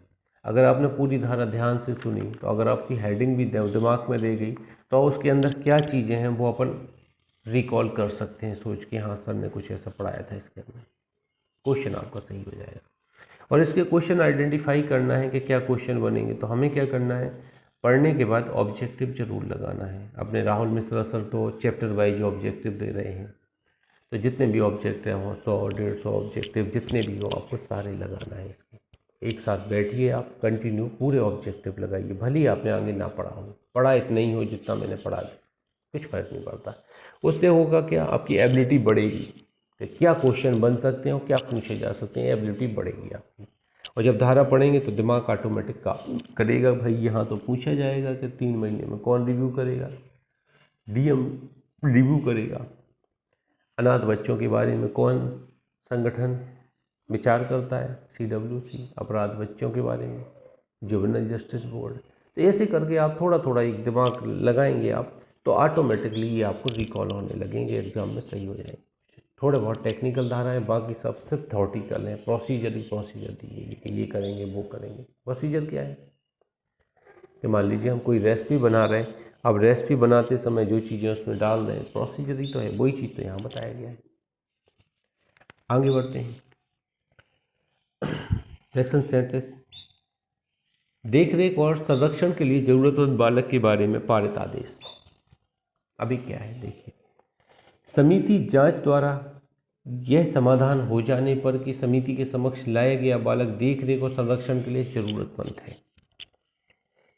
अगर आपने पूरी धारा ध्यान से सुनी, तो अगर आपकी हेडिंग भी दिमाग में रह गई, तो उसके अंदर क्या चीज़ें हैं वो अपन रिकॉल कर सकते हैं सोच के, हाँ सर ने कुछ ऐसा पढ़ाया था, इसके अंदर क्वेश्चन आपका सही हो जाएगा। और इसके क्वेश्चन आइडेंटिफाई करना है कि क्या क्वेश्चन बनेंगे, तो हमें क्या करना है, पढ़ने के बाद ऑब्जेक्टिव जरूर लगाना है। अपने राहुल मिश्रा सर तो चैप्टर वाइज ऑब्जेक्टिव दे रहे हैं, तो जितने भी ऑब्जेक्टिव हों, 100-150 ऑब्जेक्टिव जितने भी हो, आपको सारे लगाना है। इसके एक साथ बैठिए, आप कंटिन्यू पूरे ऑब्जेक्टिव लगाइए, भले ही आपने आगे ना पढ़ा हो, पढ़ा इतना ही हो जितना मैंने पढ़ा दिया, कुछ फर्क नहीं पड़ता। उससे होगा क्या, आपकी एबिलिटी बढ़ेगी कि क्या क्वेश्चन बन सकते हैं और क्या पूछे जा सकते हैं, एबिलिटी बढ़ेगी आपकी। और जब धारा पढ़ेंगे तो दिमाग ऑटोमेटिक काम करेगा, भाई यहाँ तो पूछा जाएगा कि 3 महीने में कौन रिव्यू करेगा, डीएम रिव्यू करेगा। अनाथ बच्चों के बारे में कौन संगठन विचार करता है, CWC। अपराध बच्चों के बारे में जुवेनाइल जस्टिस बोर्ड। तो ऐसे करके आप थोड़ा थोड़ा एक दिमाग लगाएंगे आप, तो ऑटोमेटिकली ये आपको रिकॉल होने लगेंगे, एग्जाम में सही हो जाएंगे। थोड़े बहुत टेक्निकल धाराएं, बाकी सब सिर्फ थॉटिकल हैं। प्रोसीजर दी है कि ये करेंगे वो करेंगे। प्रोसीजर क्या है कि मान लीजिए हम कोई रेसिपी बना रहे हैं, अब रेसिपी बनाते समय जो चीज़ें उसमें डाल रहे हैं, प्रोसीजर ही तो है, वही चीज़ तो यहाँ बताया गया है। आगे बढ़ते हैं, सेक्शन 37, देखरेख और संरक्षण के लिए जरूरतमंद बालक के बारे में पारित आदेश। अभी क्या है देखिए, समिति जांच द्वारा यह समाधान हो जाने पर कि समिति के समक्ष लाया गया बालक देखरेख और संरक्षण के लिए जरूरतमंद है,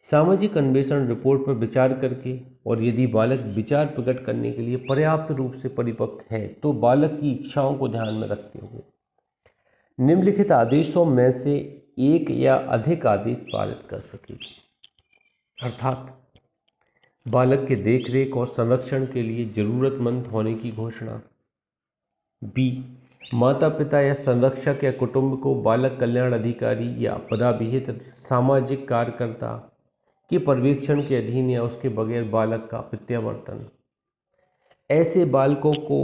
सामाजिक अन्वेषण रिपोर्ट पर विचार करके और यदि बालक विचार प्रकट करने के लिए पर्याप्त रूप से परिपक्व है तो बालक की इच्छाओं को ध्यान में रखते हुए निम्नलिखित आदेशों में से एक या अधिक आदेश पारित कर सके। अर्थात बालक के देखरेख और संरक्षण के लिए जरूरतमंद होने की घोषणा। बी, माता पिता या संरक्षक या कुटुंब को बालक कल्याण अधिकारी या पदाभिहित सामाजिक कार्यकर्ता के पर्यवेक्षण के अधीन या उसके बगैर बालक का प्रत्यावर्तन। ऐसे बालकों को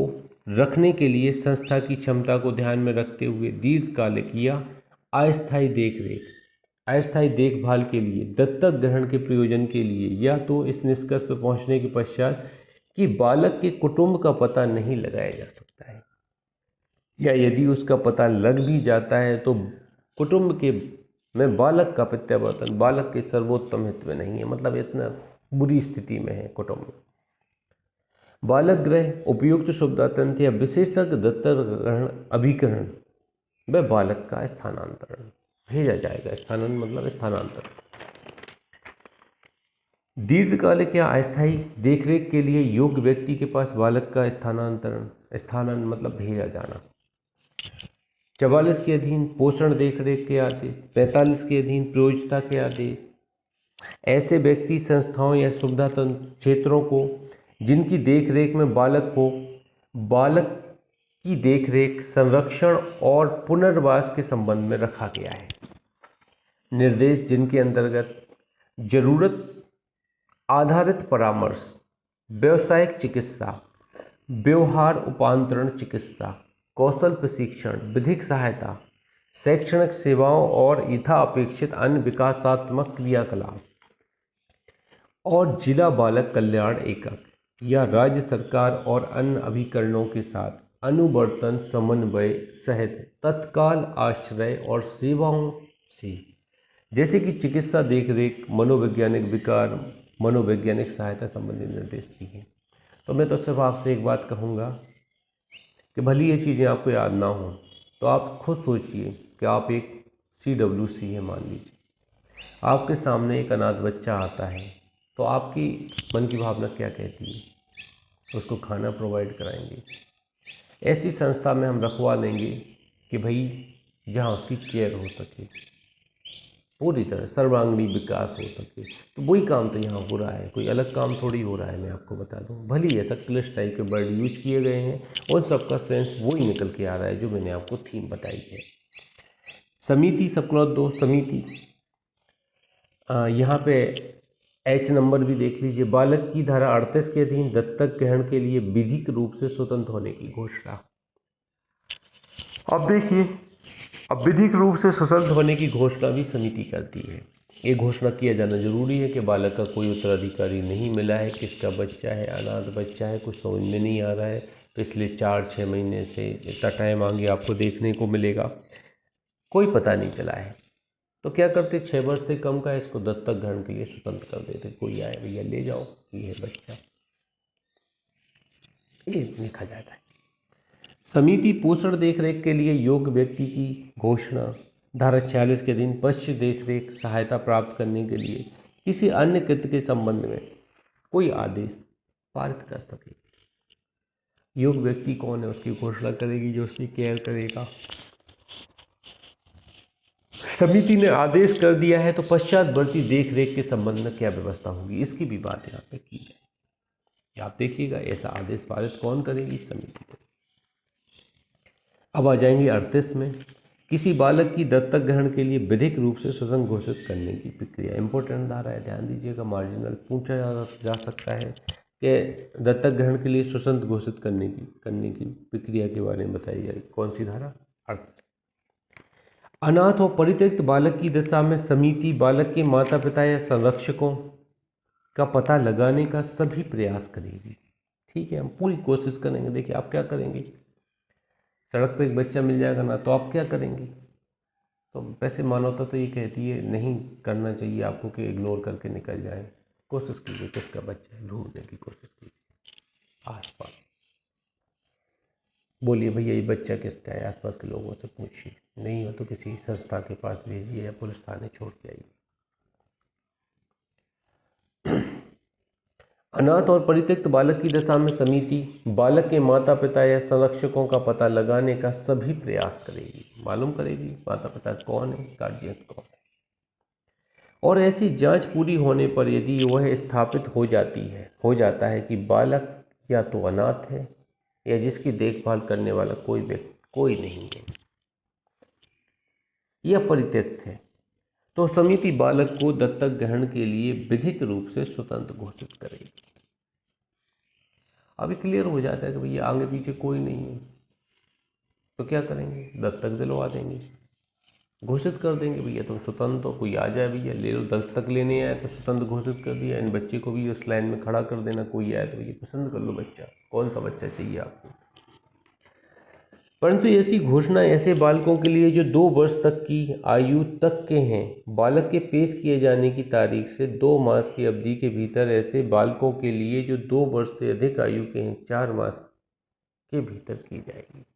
रखने के लिए संस्था की क्षमता को ध्यान में रखते हुए दीर्घकालिक या अस्थायी देखभाल के लिए दत्तक ग्रहण के प्रयोजन के लिए या तो इस निष्कर्ष पर पहुंचने के पश्चात कि बालक के कुटुंब का पता नहीं लगाया जा सकता है या यदि उसका पता लग भी जाता है तो कुटुंब के में बालक का प्रत्यावर्तन बालक के सर्वोत्तम हित में नहीं है, मतलब इतना बुरी स्थिति में है कुटुंब। बालक गृह, उपयुक्त सुविधा तंत्र या विशेषज्ञ दत्तक ग्रहण अभिकरण व बालक का स्थानांतरण भेजा जाएगा। स्थानांतरण मतलब स्थानांतरण। दीर्घकालिक या अस्थायी देखरेख के लिए योग्य व्यक्ति के पास बालक का स्थानांतरण मतलब भेजा जाना। 44 के अधीन पोषण देखरेख के आदेश, 45 के अधीन प्रयोज्यता के आदेश। ऐसे व्यक्ति संस्थाओं या सुविधा क्षेत्रों को जिनकी देखरेख में बालक की देखरेख, संरक्षण और पुनर्वास के संबंध में रखा गया है। निर्देश जिनके अंतर्गत जरूरत आधारित परामर्श, व्यावसायिक चिकित्सा, व्यवहार उपांतरण चिकित्सा, कौशल प्रशिक्षण, विधिक सहायता, शैक्षणिक सेवाओं और यथापेक्षित अन्य विकासात्मक क्रियाकलाप और जिला बालक कल्याण एकक या राज्य सरकार और अन्य अभिकरणों के साथ अनुवर्तन समन्वय सहित तत्काल आश्रय और सेवाओं से जैसे कि चिकित्सा देखरेख, मनोवैज्ञानिक विकार, मनोवैज्ञानिक सहायता संबंधी निर्देश दिए। तो मैं तो सिर्फ आपसे एक बात कहूँगा कि भले ये चीज़ें आपको याद ना हो तो आप खुद सोचिए कि आप एक CWC है, मान लीजिए आपके सामने एक अनाथ बच्चा आता है तो आपकी मन की भावना क्या कहती है? उसको खाना प्रोवाइड कराएंगे, ऐसी संस्था में हम रखवा देंगे कि भाई जहाँ उसकी केयर हो सके, पूरी तरह सर्वांगीण विकास हो सके। तो वही काम तो यहाँ हो रहा है, कोई अलग काम थोड़ी हो रहा है। मैं आपको बता दूँ, भले ही ऐसा क्लिश टाइप के वर्ड यूज किए गए हैं, उन सबका सेंस वही निकल के आ रहा है जो मैंने आपको थीम बताई है। समिति सबक्लॉज 2 समिति, यहाँ पे H नंबर भी देख लीजिए। बालक की धारा 38 के अधीन दत्तक ग्रहण के लिए विधिक रूप से स्वतंत्र होने की घोषणा। अब देखिए, अब विधिक रूप से स्वतंत्र होने की घोषणा भी समिति करती है। ये घोषणा किया जाना जरूरी है कि बालक का कोई उत्तराधिकारी नहीं मिला है, किसका बच्चा है, अनाथ बच्चा है, कुछ समझ में नहीं आ रहा है, पिछले 4-6 महीने से इतना टाइम आगे आपको देखने को मिलेगा, कोई पता नहीं चला है। तो क्या करते, 6 वर्ष से कम का इसको दत्तक ग्रहण के लिए स्वतंत्र कर देते। कोई आए, भैया ले जाओ, ये है बच्चा, ये लिखा जाता है। समिति पोषण देखरेख के लिए योग्य व्यक्ति की घोषणा। धारा 46 के अधीन पशु देखरेख सहायता प्राप्त करने के लिए किसी अन्य कृत्य के संबंध में कोई आदेश पारित कर सके। योग्य व्यक्ति कौन है, उसकी घोषणा करेगी जो उसकी केयर करेगा। समिति ने आदेश कर दिया है तो पश्चातवर्ती देखरेख के संबंध में क्या व्यवस्था होगी, इसकी भी बात यहाँ पे की जाए। आप देखिएगा, ऐसा आदेश पारित कौन करेगी, समिति को। अब आ जाएंगे 38 में, किसी बालक की दत्तक ग्रहण के लिए विधिक रूप से स्वतंत्र घोषित करने की प्रक्रिया। इंपॉर्टेंट धारा है, ध्यान दीजिएगा, मार्जिनल पूछा जा सकता है कि दत्तक ग्रहण के लिए स्वतंत्र घोषित करने की प्रक्रिया के बारे में बताई जाएगी। कौन सी धारा? 38। अनाथ और परित्यक्त बालक की दशा में समिति बालक के माता पिता या संरक्षकों का पता लगाने का सभी प्रयास करेगी। ठीक है, हम पूरी कोशिश करेंगे। देखिए, आप क्या करेंगे, सड़क पर एक बच्चा मिल जाएगा ना, तो आप क्या करेंगे? तो वैसे मानवता तो ये कहती है नहीं करना चाहिए आपको कि इग्नोर करके निकल जाए। कोशिश कीजिए किसका बच्चा है, ढूंढने की कोशिश कीजिए आसपास। बोलिए भैया ये बच्चा किसका है, आसपास के लोगों से पूछिए, नहीं हो तो किसी संस्था के पास भेजिए या पुलिस थाने छोड़ के आइए। अनाथ और परित्यक्त बालक की दशा में समिति बालक के माता पिता या संरक्षकों का पता लगाने का सभी प्रयास करेगी, मालूम करेगी माता पिता कौन है, गार्जियन कौन है। और ऐसी जांच पूरी होने पर यदि वह स्थापित हो जाता है कि बालक या तो अनाथ है या जिसकी देखभाल करने वाला कोई नहीं है या परित्यक्त है, तो समिति बालक को दत्तक ग्रहण के लिए विधिक रूप से स्वतंत्र घोषित करेगी। अभी क्लियर हो जाता है कि भैया आगे पीछे कोई नहीं है, तो क्या करेंगे, दत्तक दिलवा देंगे, घोषित कर देंगे भैया तुम स्वतंत्र हो, कोई आ जाए भैया ले लो, दत्तक लेने आए तो स्वतंत्र घोषित कर दिया। इन बच्चे को भी उस लाइन में खड़ा कर देना, कोई आए तो भैया पसंद कर लो बच्चा, कौन सा बच्चा चाहिए आपको। परंतु ऐसी घोषणा ऐसे बालकों के लिए जो 2 वर्ष तक की आयु तक के हैं, बालक के पेश किए जाने की तारीख से 2 मास की अवधि के भीतर ऐसे बालकों के लिए जो 2 वर्ष से अधिक आयु के हैं 4 मास के भीतर की जाएगी।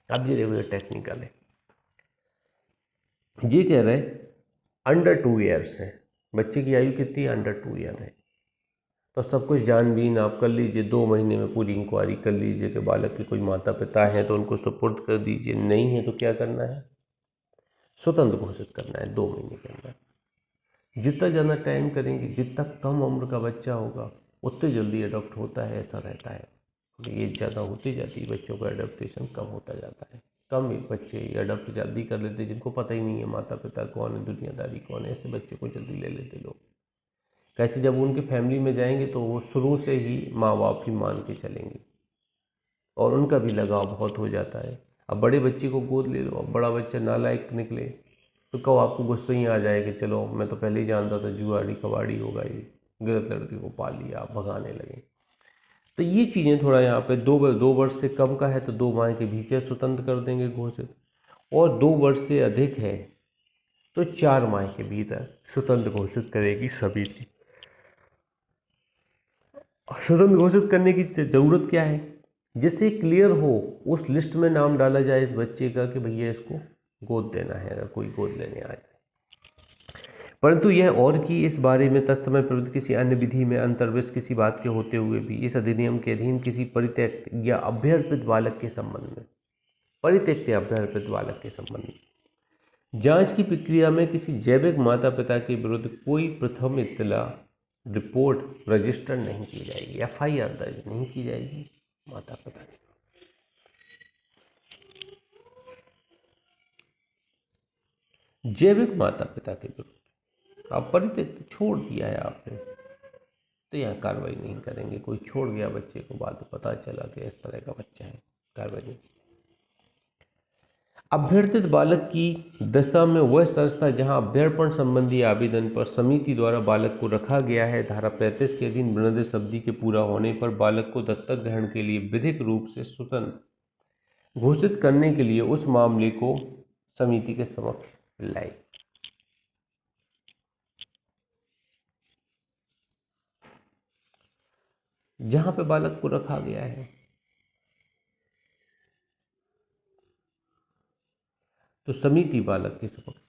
अब ये देखो, ये टेक्निकल है। ये कह रहे अंडर 2 ईयर्स है, बच्चे की आयु कितनी है, अंडर 2 ईयर है, तो सब कुछ जानबीन आप कर लीजिए, 2 महीने में पूरी इंक्वायरी कर लीजिए कि बालक के कोई माता पिता हैं तो उनको सुपुर्द कर दीजिए, नहीं है तो क्या करना है, स्वतंत्र घोषित करना है 2 महीने के अंदर। जितना ज़्यादा टाइम करेंगे, जितना कम उम्र का बच्चा होगा उतने जल्दी अडॉप्ट होता है, ऐसा रहता है। एज ज़्यादा होती जाती है बच्चों का एडप्टेशन कम होता जाता है, कम बच्चे अडॉप्ट जल्दी कर लेते जिनको पता ही नहीं है माता पिता कौन है, दुनियादारी कौन है, ऐसे बच्चे को जल्दी ले लेते लोग। कैसे जब उनके फैमिली में जाएंगे तो वो शुरू से ही माँ बाप ही मान के चलेंगे और उनका भी लगाव बहुत हो जाता है। अब बड़े बच्चे को गोद ले लो, अब बड़ा बच्चा नालायक निकले तो कब आपको गुस्सा ही आ जाए कि चलो मैं तो पहले ही जानता था जुआड़ी कबाड़ी होगा, ये गलत लड़के को पाल लिया, आप भगाने लगे। तो ये चीज़ें थोड़ा यहाँ पे 2 वर्ष से कम का है तो 2 माह के भीतर स्वतंत्र कर देंगे घोषित, और 2 वर्ष से अधिक है तो 4 माह के भीतर स्वतंत्र घोषित करेगी समिति। स्वतंत्र घोषित करने की ज़रूरत क्या है, जिससे क्लियर हो उस लिस्ट में नाम डाला जाए इस बच्चे का कि भैया इसको गोद देना है अगर कोई गोद लेने आ जाए। परंतु यह और कि इस बारे में तत्समय प्रवृत्त किसी अन्य विधि में अंतर्विष्ट किसी बात के होते हुए भी इस अधिनियम के अधीन किसी परित्यक्त या अभ्यर्पित बालक के संबंध में, परित्यक्त या अभ्यर्पित बालक के संबंध में जांच की प्रक्रिया में किसी जैविक माता पिता के विरुद्ध कोई प्रथम इत्तला रिपोर्ट रजिस्टर नहीं की जाएगी, FIR दर्ज नहीं की जाएगी माता पिता की। जैविक माता पिता के विरुद्ध आप परित्यक्त छोड़ दिया है आपने तो यहाँ कार्रवाई नहीं करेंगे। कोई छोड़ गया बच्चे को, बाद में पता चला कि इस तरह का बच्चा है, कार्रवाई नहीं। अभ्यर्थित बालक की दशा में वह संस्था जहां अभ्यर्पण संबंधी आवेदन पर समिति द्वारा बालक को रखा गया है, धारा 35 के अधीन वृणोदय अवधि के पूरा होने पर बालक को दत्तक ग्रहण के लिए विधिक रूप से स्वतंत्र घोषित करने के लिए उस मामले को समिति के समक्ष लाई। जहां पे बालक को रखा गया है तो समिति बालक के समक्ष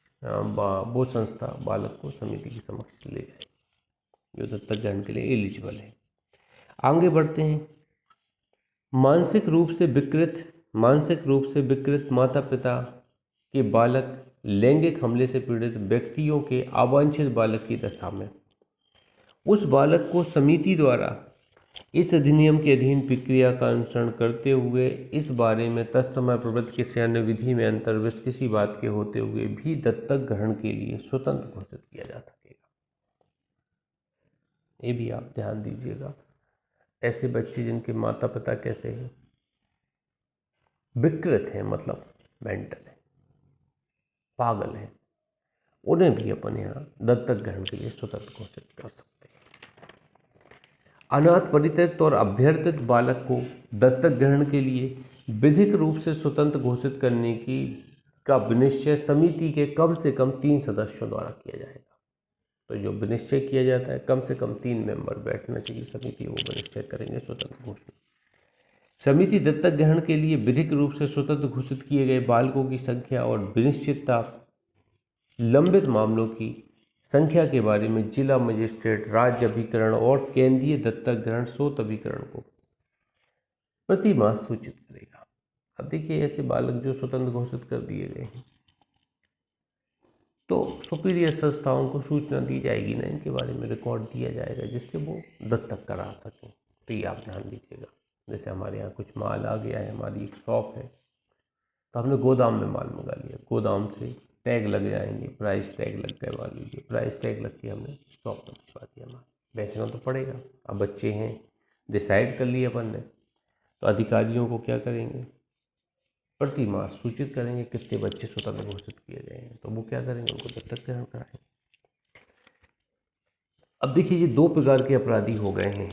वो संस्था बालक को समिति के समक्ष ले जाए जो दत्तक ग्रहण के लिए एलिजिबल है। आगे बढ़ते हैं। मानसिक रूप से विकृत माता पिता के बालक लैंगिक हमले से पीड़ित व्यक्तियों के अवांछित बालक की दशा में उस बालक को समिति द्वारा इस अधिनियम के अधीन प्रक्रिया का अनुसरण करते हुए इस बारे में तत्समय प्रवृत्त किसी अन्य विधि में अंतर्विष्ट किसी बात के होते हुए भी दत्तक ग्रहण के लिए स्वतंत्र घोषित किया जा सकेगा। ये भी आप ध्यान दीजिएगा। ऐसे बच्चे जिनके माता पिता कैसे हैं, विकृत हैं, मतलब मेंटल है, पागल है, उन्हें भी अपन यहाँ दत्तक ग्रहण के लिए स्वतंत्र घोषित कर सकते हैं। अनाथ परित्यक्त और अभ्यर्थित बालक को दत्तक ग्रहण के लिए विधिक रूप से स्वतंत्र घोषित करने का विनिश्चय समिति के कम से कम 3 सदस्यों द्वारा किया जाएगा। तो जो विनिश्चय किया जाता है कम से कम 3 मेंबर बैठना चाहिए समिति, वो विनिश्चय करेंगे स्वतंत्र घोषणा। समिति दत्तक ग्रहण के लिए विधिक रूप से स्वतंत्र घोषित किए गए बालकों की संख्या और विनिश्चितता लंबित मामलों की संख्या के बारे में जिला मजिस्ट्रेट राज्य अभिकरण और केंद्रीय दत्तक ग्रहण स्रोत अभिकरण को प्रति माह सूचित करेगा। अब देखिए ऐसे बालक जो स्वतंत्र घोषित कर दिए गए हैं तो सुपीरियर संस्थाओं को सूचना दी जाएगी ना, इनके बारे में रिकॉर्ड दिया जाएगा जिससे वो दत्तक करा सकें। तो ये आप ध्यान दीजिएगा। जैसे हमारे यहाँ कुछ माल आ गया है, हमारी एक शॉप है तो हमने गोदाम में माल मंगा लिया, गोदाम से टैग लग जाएंगे, प्राइस टैग लग गए, मान लीजिए प्राइस टैग लग के हमने शॉप में भिजवा दिया माल, बेचना तो पड़ेगा। अब बच्चे हैं, डिसाइड कर लिए अपन ने, तो अधिकारियों को क्या करेंगे, प्रति माह सूचित करेंगे कितने बच्चे स्वतंत्र घोषित किए गए हैं, तो वो क्या करेंगे, उनको दत्तक ग्रहण कराएंगे। अब देखिए ये दो प्रकार के अपराधी हो गए हैं,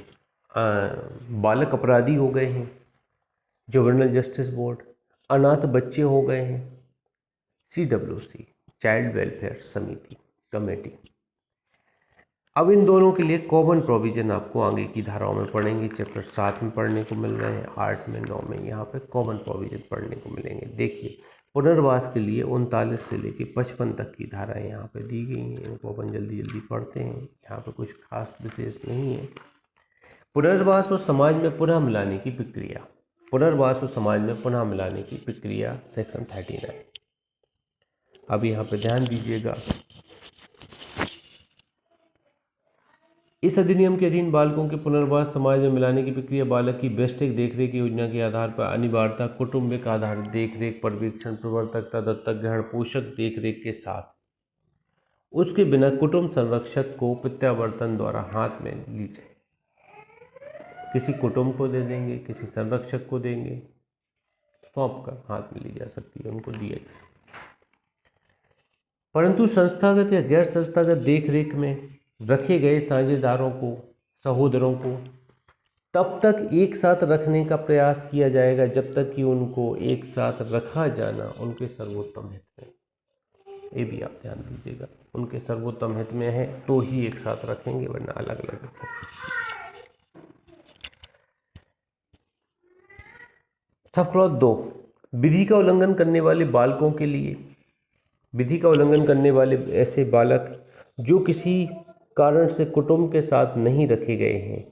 बालक अपराधी हो गए हैं जुवेनाइल जस्टिस बोर्ड, अनाथ बच्चे हो गए हैं CWC चाइल्ड वेलफेयर समिति कमेटी। अब इन दोनों के लिए कॉमन प्रोविजन आपको आगे की धाराओं में पढ़ेंगे, चैप्टर 7 में पढ़ने को मिल रहे हैं, 8 में 9 में यहाँ पे कॉमन प्रोविजन पढ़ने को मिलेंगे। देखिए पुनर्वास के लिए 39 से लेकर 55 तक की धाराएं यहाँ पे दी गई हैं, इनको अपन जल्दी जल्दी पढ़ते हैं, यहाँ पे कुछ खास विशेष नहीं है। पुनर्वास और समाज में पुनः मिलाने की प्रक्रिया, पुनर्वास और समाज में पुनः मिलाने की प्रक्रिया सेक्शन 39। अब यहाँ पे ध्यान दीजिएगा, इस अधिनियम के अधीन बालकों के पुनर्वास समाज में मिलाने की प्रक्रिया बालक की बेस्टिक देखरेख योजना के आधार पर अनिवार्यता कौटुंबिक आधारित देखरेख, पर्यवेक्षण, प्रवर्तकता, दत्तक ग्रहण, पोषक देखरेख के साथ उसके बिना कुटुंब संरक्षक को प्रत्यावर्तन द्वारा हाथ में ली जाए। किसी कुटुंब को दे देंगे, किसी संरक्षक को देंगे, सौंप कर हाथ में ली जा सकती है, उनको दिया जा सकता है। परंतु संस्थागत या गैर संस्थागत देखरेख में रखे गए साझेदारों को, सहोदरों को तब तक एक साथ रखने का प्रयास किया जाएगा जब तक कि उनको एक साथ रखा जाना उनके सर्वोत्तम हित में। ये भी आप ध्यान दीजिएगा, उनके सर्वोत्तम हित में है तो ही एक साथ रखेंगे, वरना अलग अलग रखेंगे। सब क्लॉज 2, विधि का उल्लंघन करने वाले बालकों के लिए, विधि का उल्लंघन करने वाले ऐसे बालक जो किसी कारण से कुटुंब के साथ नहीं रखे गए हैं,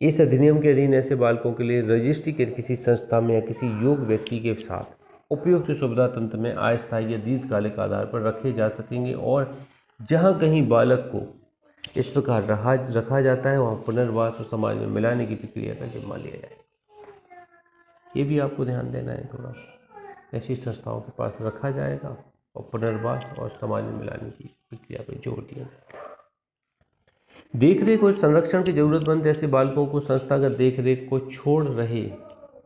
इस अधिनियम के अधीन ऐसे बालकों के लिए रजिस्ट्री के किसी संस्था में या किसी योग्य व्यक्ति के साथ उपयुक्त सुविधा तंत्र में अस्थायी या दीर्घकालिक आधार पर रखे जा सकेंगे, और जहां कहीं बालक को इस प्रकार रखा जाता है वहां पुनर्वास और समाज में मिलाने की प्रक्रिया का जिम्मा लिया जाए। ये भी आपको ध्यान देना है थोड़ा, ऐसी संस्थाओं के पास रखा जाएगा और पुनर्वास और समाज में मिलाने की प्रक्रिया पर जोर दिया जाएगा। देखरेख और संरक्षण की जरूरतमंद ऐसे बालकों को संस्थागत देखरेख को छोड़ रहे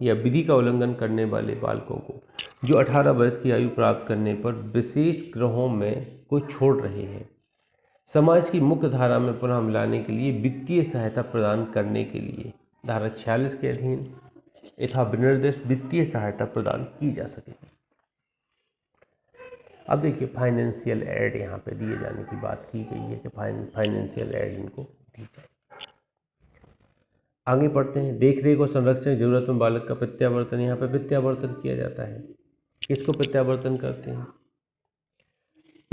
या विधि का उल्लंघन करने वाले बालकों को जो 18 वर्ष की आयु प्राप्त करने पर विशेष गृहों में को छोड़ रहे हैं, समाज की मुख्य धारा में पुनः मिलाने के लिए वित्तीय सहायता प्रदान करने के लिए धारा 46 के अधीन यथा विनिर्देश वित्तीय सहायता प्रदान की जा सकेगी। अब देखिए फाइनेंशियल एड यहाँ पे दिए जाने की बात की गई है कि फाइनेंशियल एड इनको दी जाए। आगे पढ़ते हैं, देखरेख और संरक्षण की जरूरत में बालक का प्रत्यावर्तन। यहाँ पे प्रत्यावर्तन किया जाता है, किसको प्रत्यावर्तन करते हैं,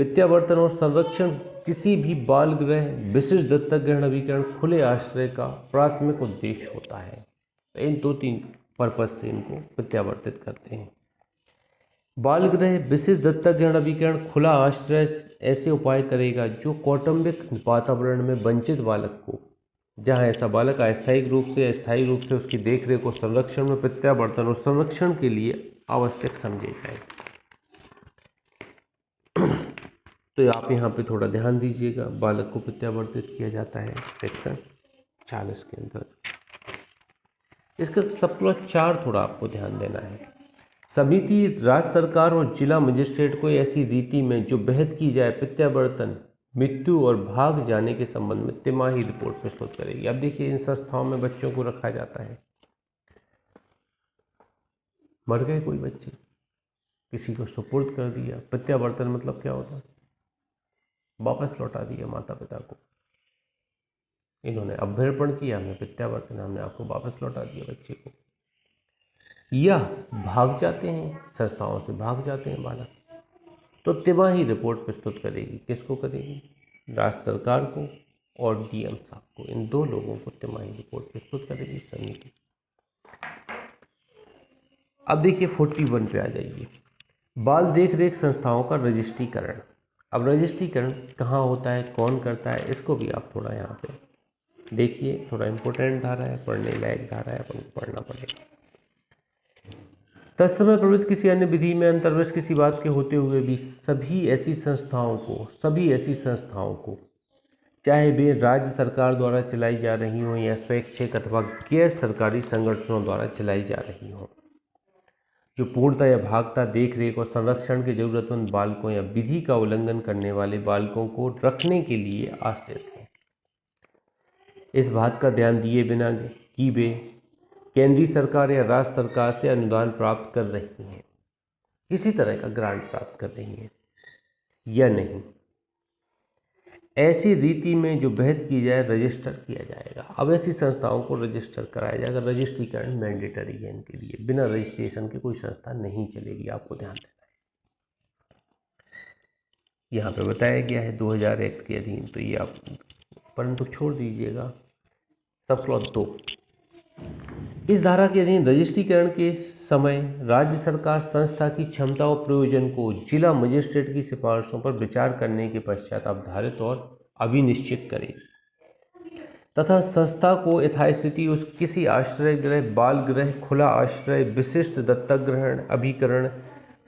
प्रत्यावर्तन और संरक्षण किसी भी बाल गृह, विशिष्ट दत्तक ग्रहण, अभिकरण, खुले आश्रय का प्राथमिक उद्देश्य होता है। इन 2-3 पर्पज से इनको प्रत्यावर्तित करते हैं। बाल गृह, विशिष्ट दत्तक ग्रहण, अभिकरण, खुला आश्रय ऐसे उपाय करेगा जो कौटुंबिक वातावरण में वंचित बालक को, जहां ऐसा बालक अस्थायी रूप से अस्थायी रूप से उसकी देखरेख और संरक्षण में प्रत्यावर्तन और संरक्षण के लिए आवश्यक समझे जाए। तो आप यहाँ पे थोड़ा ध्यान दीजिएगा, बालक को प्रत्यावर्तित किया जाता है सेक्शन 40 के अंदर। इसका सब क्लॉज 4 थोड़ा आपको ध्यान देना है। समिति राज्य सरकार और जिला मजिस्ट्रेट को ऐसी रीति में जो बेहद की जाए प्रत्यावर्तन, मृत्यु और भाग जाने के संबंध में तिमाही रिपोर्ट प्रस्तुत करेगी। अब देखिए इन संस्थाओं में बच्चों को रखा जाता है, मर गए कोई बच्चे, किसी को सुपुर्द कर दिया, प्रत्यावर्तन मतलब क्या होता है, वापस लौटा दिया माता पिता को, इन्होंने अभ्यर्पण किया, हमने प्रत्यावर्तन, हमने आपको वापस लौटा दिया बच्चे को, या भाग जाते हैं, संस्थाओं से भाग जाते हैं बालक, तो तिमाही रिपोर्ट प्रस्तुत करेगी। किसको करेगी, राज्य सरकार को और डीएम साहब को, इन 2 लोगों को तिमाही रिपोर्ट प्रस्तुत करेगी समिति। अब देखिए 41 पे आ जाइए, बाल देख रेख संस्थाओं का रजिस्ट्रीकरण। अब रजिस्ट्रीकरण कहाँ होता है, कौन करता है, इसको भी आप थोड़ा यहाँ पे देखिए। थोड़ा इम्पोर्टेंट धारा है, पढ़ने लायक धारा है, अपन को पढ़ना पड़ेगा। तत्समय प्रवृत्त किसी अन्य विधि में अंतर्वश किसी बात के होते हुए भी सभी ऐसी संस्थाओं को चाहे वे राज्य सरकार द्वारा चलाई जा रही हों या स्वैच्छिक अथवा गैर सरकारी संगठनों द्वारा चलाई जा रही हों, जो पूर्णतः या भागता देख रेख और संरक्षण के जरूरतमंद बालकों या विधि का उल्लंघन करने वाले बालकों को रखने के लिए आश्रित हैं, इस बात का ध्यान दिए बिना कि वे केंद्रीय सरकार या राज्य सरकार से अनुदान प्राप्त कर रही हैं, किसी तरह का ग्रांट प्राप्त कर रही हैं या नहीं, ऐसी रीति में जो बेहद की जाए रजिस्टर किया जाएगा। अब ऐसी संस्थाओं को रजिस्टर कराया जाएगा। रजिस्ट्रीकरण मैंडेटरी है इनके लिए, बिना रजिस्ट्रेशन के कोई संस्था नहीं चलेगी, आपको ध्यान देना है। यहाँ पे बताया गया है 2000 एक्ट के अधीन, तो ये आप परंतु छोड़ दीजिएगा। सब क्लॉज 2, इस धारा के अधीन रजिस्ट्रीकरण के समय राज्य सरकार संस्था की क्षमता और प्रयोजन को जिला मजिस्ट्रेट की सिफारिशों पर विचार करने के पश्चात अवधारित और अभिनिश्चित करेगी तथा संस्था को यथास्थिति उस किसी आश्रय गृह, बाल गृह, खुला आश्रय, विशिष्ट दत्तक ग्रहण, अभिकरण,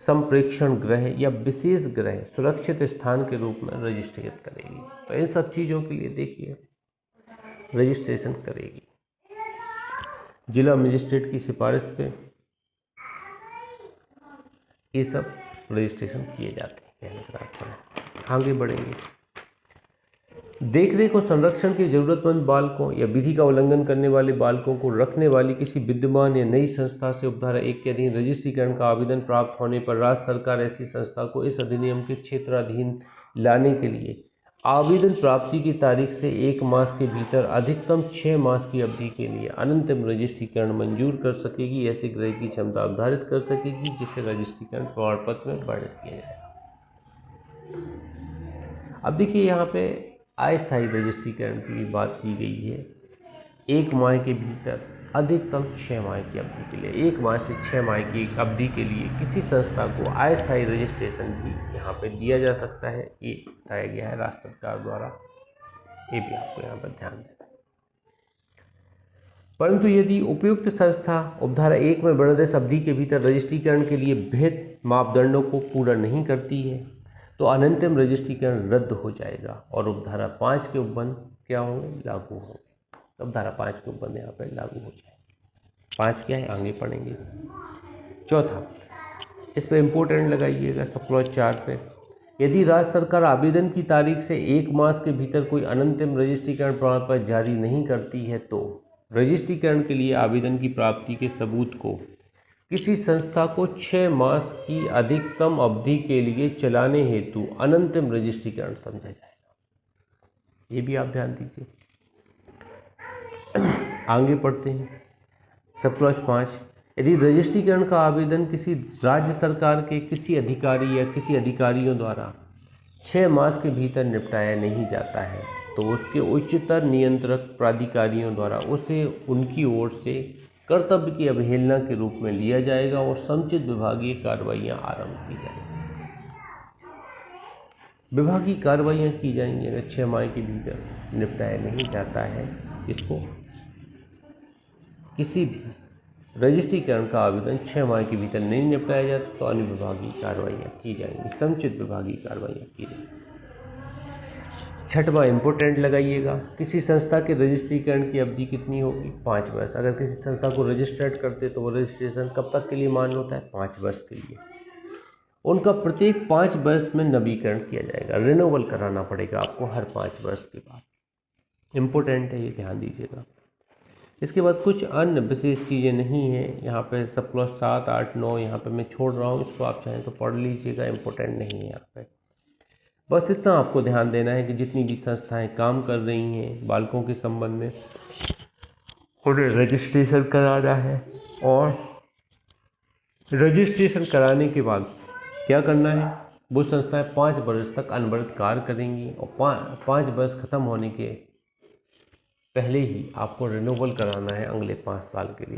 संप्रेक्षण गृह या विशेष गृह सुरक्षित स्थान के रूप में रजिस्ट्रेट करेगी। तो इन सब चीज़ों के लिए देखिए रजिस्ट्रेशन करेगी। जिला मजिस्ट्रेट की सिफारिश पे ये सब रजिस्ट्रेशन किए जाते हैं। आगे बढ़ेंगे। देखरेख और संरक्षण के जरूरतमंद बालकों या विधि का उल्लंघन करने वाले बालकों को रखने वाली किसी विद्यमान या नई संस्था से उपधारा 1 के अधीन रजिस्ट्रीकरण का आवेदन प्राप्त होने पर राज्य सरकार ऐसी संस्था को इस अधिनियम के क्षेत्राधीन लाने के लिए आवेदन प्राप्ति की तारीख से 1 मास के भीतर अधिकतम 6 मास की अवधि के लिए अनंतम रजिस्ट्रीकरण मंजूर कर सकेगी। ऐसे गृह की क्षमता निर्धारित कर सकेगी जिसे रजिस्ट्रीकरण प्रमाण पत्र में वर्णित किया जाएगा। अब देखिए यहाँ पे अस्थायी रजिस्ट्रीकरण की बात की गई है। 1 माह के भीतर अधिकतम 6 माह की अवधि के लिए, 1 माह से 6 माह की अवधि के लिए किसी संस्था को अस्थायी रजिस्ट्रेशन भी यहाँ पे दिया जा सकता है। ये बताया गया है राज्य सरकार द्वारा, ये भी आपको यहाँ पर ध्यान देना है। परंतु यदि उपयुक्त संस्था उपधारा 1 में वर्णित अवधि के भीतर रजिस्ट्रीकरण के लिए विहित मापदंडों को पूरा नहीं करती है तो अनंतम रजिस्ट्रीकरण रद्द हो जाएगा और उपधारा 5 के उपबंध क्या होंगे, लागू होंगे। उपधारा 5 के उपबंध यहाँ पर लागू हो जाए। 5 क्या है, आगे पढ़ेंगे। चौथा, इस पर इम्पोर्टेंट लगाइएगा सब क्लॉज 4 पे। यदि राज्य सरकार आवेदन की तारीख से 1 मास के भीतर कोई अनंतम रजिस्ट्रीकरण प्रमाण पत्र जारी नहीं करती है तो रजिस्ट्रीकरण के लिए आवेदन की प्राप्ति के सबूत को किसी संस्था को 6 मास की अधिकतम अवधि के लिए चलाने हेतु अनंतम रजिस्ट्रीकरण समझा जाएगा। ये भी आप ध्यान दीजिए। आगे पढ़ते हैं। सब क्लॉज 5, यदि रजिस्ट्रीकरण का आवेदन किसी राज्य सरकार के किसी अधिकारी या किसी अधिकारियों द्वारा 6 मास के भीतर निपटाया नहीं जाता है तो उसके उच्चतर नियंत्रक प्राधिकारियों द्वारा उसे उनकी ओर से कर्तव्य की अवहेलना के रूप में लिया जाएगा और समुचित विभागीय कार्रवाइयाँ आरंभ की जाएंगी। विभागीय कार्रवाइयाँ की जाएंगी अगर 6 माह के भीतर निपटाया नहीं जाता है, इसको किसी भी रजिस्ट्रीकरण का आवेदन 6 माह के भीतर नहीं निपटाया जाता तो अन्य विभागीय कार्रवाइयाँ की जाएंगी, समुचित विभागीय कार्रवाइयाँ की जाएंगी। 6वां इम्पोर्टेंट लगाइएगा। किसी संस्था के रजिस्ट्रीकरण की अवधि कितनी होगी, 5 वर्ष। अगर किसी संस्था को रजिस्टर्ड करते तो वो रजिस्ट्रेशन कब तक के लिए मान्य होता है, 5 वर्ष के लिए। उनका प्रत्येक 5 वर्ष में नवीकरण किया जाएगा, रिन्यूअल कराना पड़ेगा आपको हर 5 वर्ष के बाद। इम्पोर्टेंट है, ये ध्यान दीजिएगा। इसके बाद कुछ अन्य विशेष चीज़ें नहीं हैं यहाँ पे। सब क्लॉज 7, 8, 9 यहाँ पे मैं छोड़ रहा हूँ, इसको आप चाहें तो पढ़ लीजिएगा, इम्पोर्टेंट नहीं है यहाँ पे। बस इतना आपको ध्यान देना है कि जितनी भी संस्थाएं काम कर रही हैं बालकों के संबंध में उन्हें रजिस्ट्रेशन कराना है और रजिस्ट्रेशन कराने के बाद क्या करना है, वो संस्थाएं 5 वर्ष तक अनवरत कार्य करेंगी और 5 वर्ष खत्म होने के पहले ही आपको रिन्यूअल कराना है अगले 5 साल के लिए।